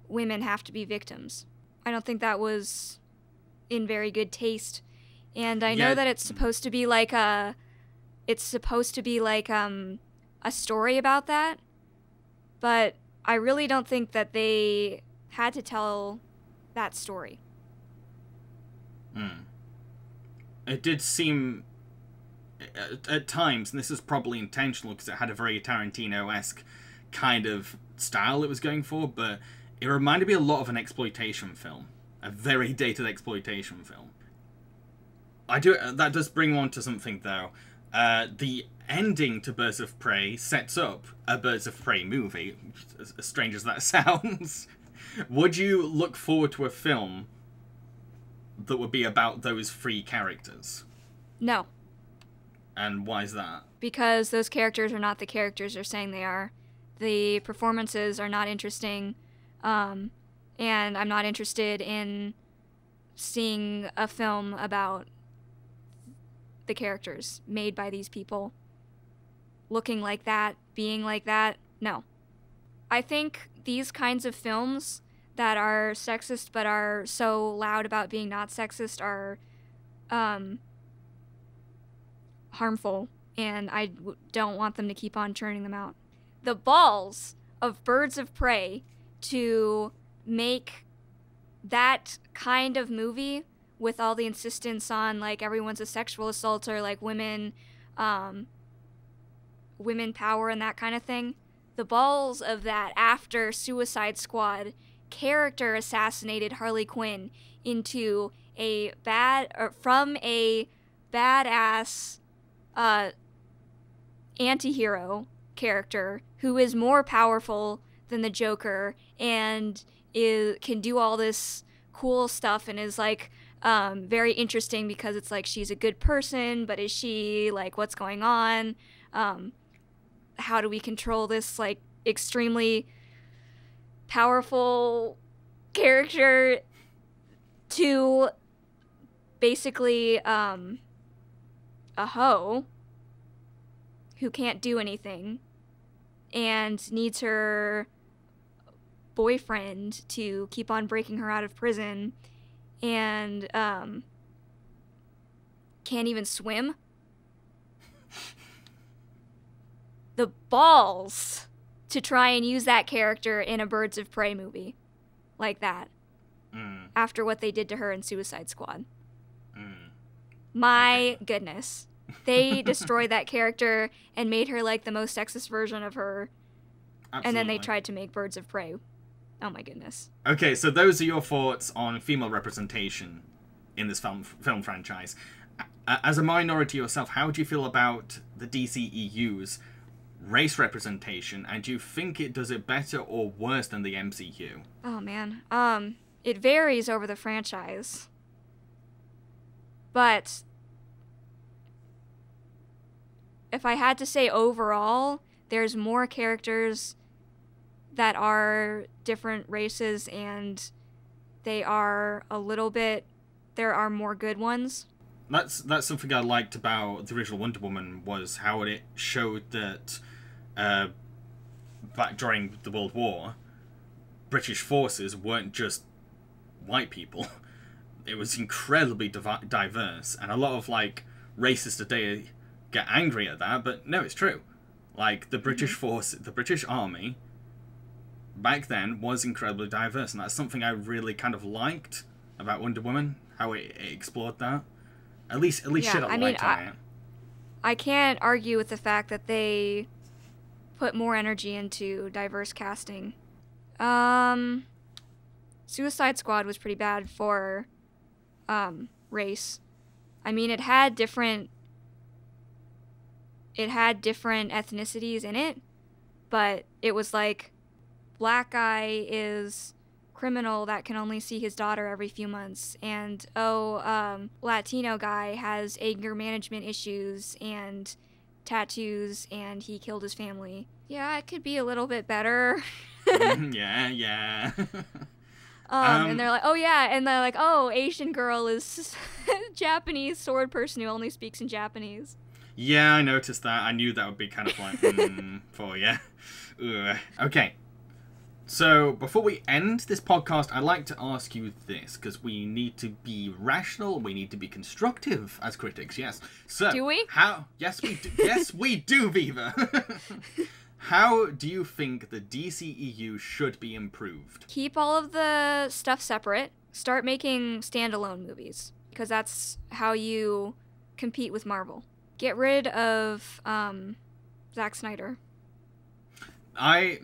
women have to be victims. I don't think that was in very good taste. And I know that it's supposed to be like a story about that, but I really don't think that they had to tell that story. It did seem at times, and this is probably intentional because it had a very Tarantino-esque kind of style it was going for, but it reminded me a lot of an exploitation film, a very dated exploitation film. That does bring on to something, though. The ending to Birds of Prey sets up a Birds of Prey movie, as strange as that sounds. Would you look forward to a film that would be about those three characters? No. And why is that? Because those characters are not the characters they're saying they are. The performances are not interesting, and I'm not interested in seeing a film about the characters made by these people looking like that, being like that. No. I think these kinds of films that are sexist but are so loud about being not sexist are harmful, and I don't want them to keep on churning them out. The balls of Birds of Prey to make that kind of movie with all the insistence on, like, everyone's a sexual assaulter, like, women power and that kind of thing. The balls of that after Suicide Squad character assassinated Harley Quinn into from a badass anti-hero character who is more powerful than the Joker and can do all this cool stuff and is like very interesting because it's like she's a good person, but is she, like, what's going on? How do we control this, like, extremely powerful character to basically a hoe who can't do anything and needs her boyfriend to keep on breaking her out of prison and can't even swim? The balls to try and use that character in a Birds of Prey movie like that after what they did to her in Suicide Squad. My goodness. They destroyed that character and made her like the most sexist version of her. Absolutely. And then they tried to make Birds of Prey. Oh my goodness. Okay, so those are your thoughts on female representation in this film franchise. As a minority yourself, how do you feel about the DCEU's race representation, and do you think it does it better or worse than the MCU? Oh man. It varies over the franchise. But if I had to say overall, there's more characters that are different races and they are there are more good ones. That's something I liked about the original Wonder Woman, was how it showed that back during the World War, British forces weren't just white people. It was incredibly diverse, and a lot of like racists today get angry at that, but no, it's true. Like the British force, the British army back then was incredibly diverse, and that's something I really kind of liked about Wonder Woman, how it explored that. At least shed a light on it. I can't argue with the fact that they put more energy into diverse casting. Suicide Squad was pretty bad for race. I mean, it had different ethnicities in it, but it was like black guy is criminal that can only see his daughter every few months, and Latino guy has anger management issues and tattoos and he killed his family. Yeah, it could be a little bit better. yeah. And they're like, oh yeah, and they're like, oh, Asian girl is Japanese sword person who only speaks in Japanese. Yeah, I noticed that. I knew that would be kind of like, for you. Okay. So, before we end this podcast, I'd like to ask you this, because we need to be rational, we need to be constructive as critics, yes. So, do we? Yes, we do. Yes, we do, Viva. How do you think the DCEU should be improved? Keep all of the stuff separate. Start making standalone movies, because that's how you compete with Marvel. Get rid of Zack Snyder. I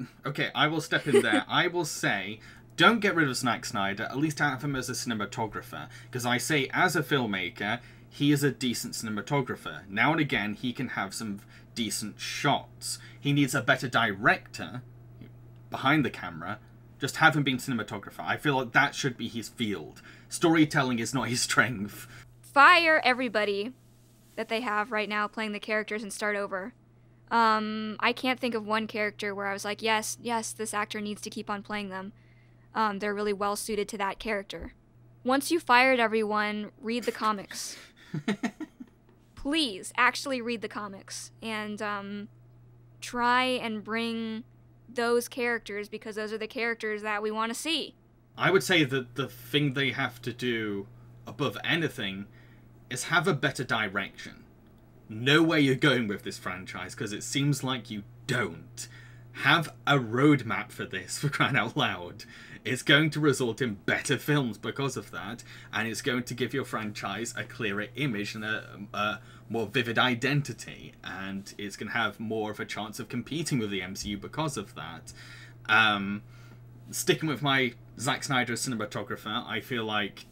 will step in there. I will say, don't get rid of Zack Snyder, at least have him as a cinematographer. Because I say, as a filmmaker, he is a decent cinematographer. Now and again, he can have some decent shots. He needs a better director behind the camera. Just have him being cinematographer. I feel like that should be his field. Storytelling is not his strength. Fire everybody that they have right now playing the characters and start over. I can't think of one character where I was like, yes, this actor needs to keep on playing them. They're really well suited to that character. Once you fired everyone, read the comics. Please, actually read the comics. And try and bring those characters, because those are the characters that we want to see. I would say that the thing they have to do above anything is have a better direction. Know where you're going with this franchise, because it seems like you don't. Have a roadmap for this, for crying out loud. It's going to result in better films because of that, and it's going to give your franchise a clearer image and a more vivid identity, and it's going to have more of a chance of competing with the MCU because of that. Sticking with my Zack Snyder cinematographer, I feel like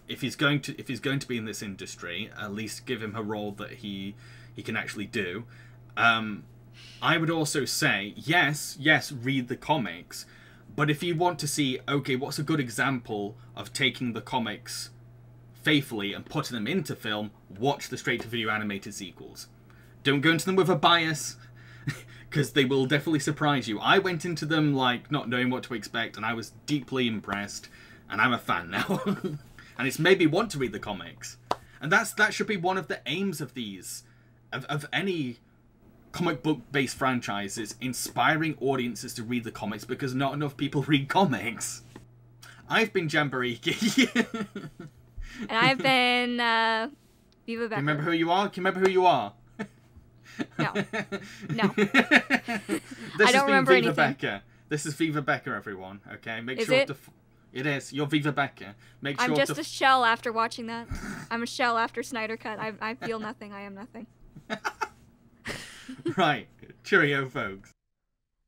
if he's going to be in this industry, at least give him a role that he can actually do. I would also say, yes, read the comics, but if you want to see, okay, what's a good example of taking the comics faithfully and putting them into film, watch the straight-to-video animated sequels. Don't go into them with a bias, because they will definitely surprise you. I went into them, like, not knowing what to expect, and I was deeply impressed, and I'm a fan now. And it's made me want to read the comics. And that should be one of the aims of these, of any comic book based franchises, inspiring audiences to read the comics, because not enough people read comics. I've been Jamboree. And I've been Viva Becker. Can you remember who you are? Can you remember who you are? No. This I don't remember Viva anything. Becker. This is Viva Becker, everyone. Okay, make Is sure it? to. It is. You're Viva Becker. Make sure I'm just to. a shell after watching that. I'm a shell after Snyder Cut. I feel nothing. I am nothing. Right. Cheerio, folks.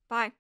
Bye.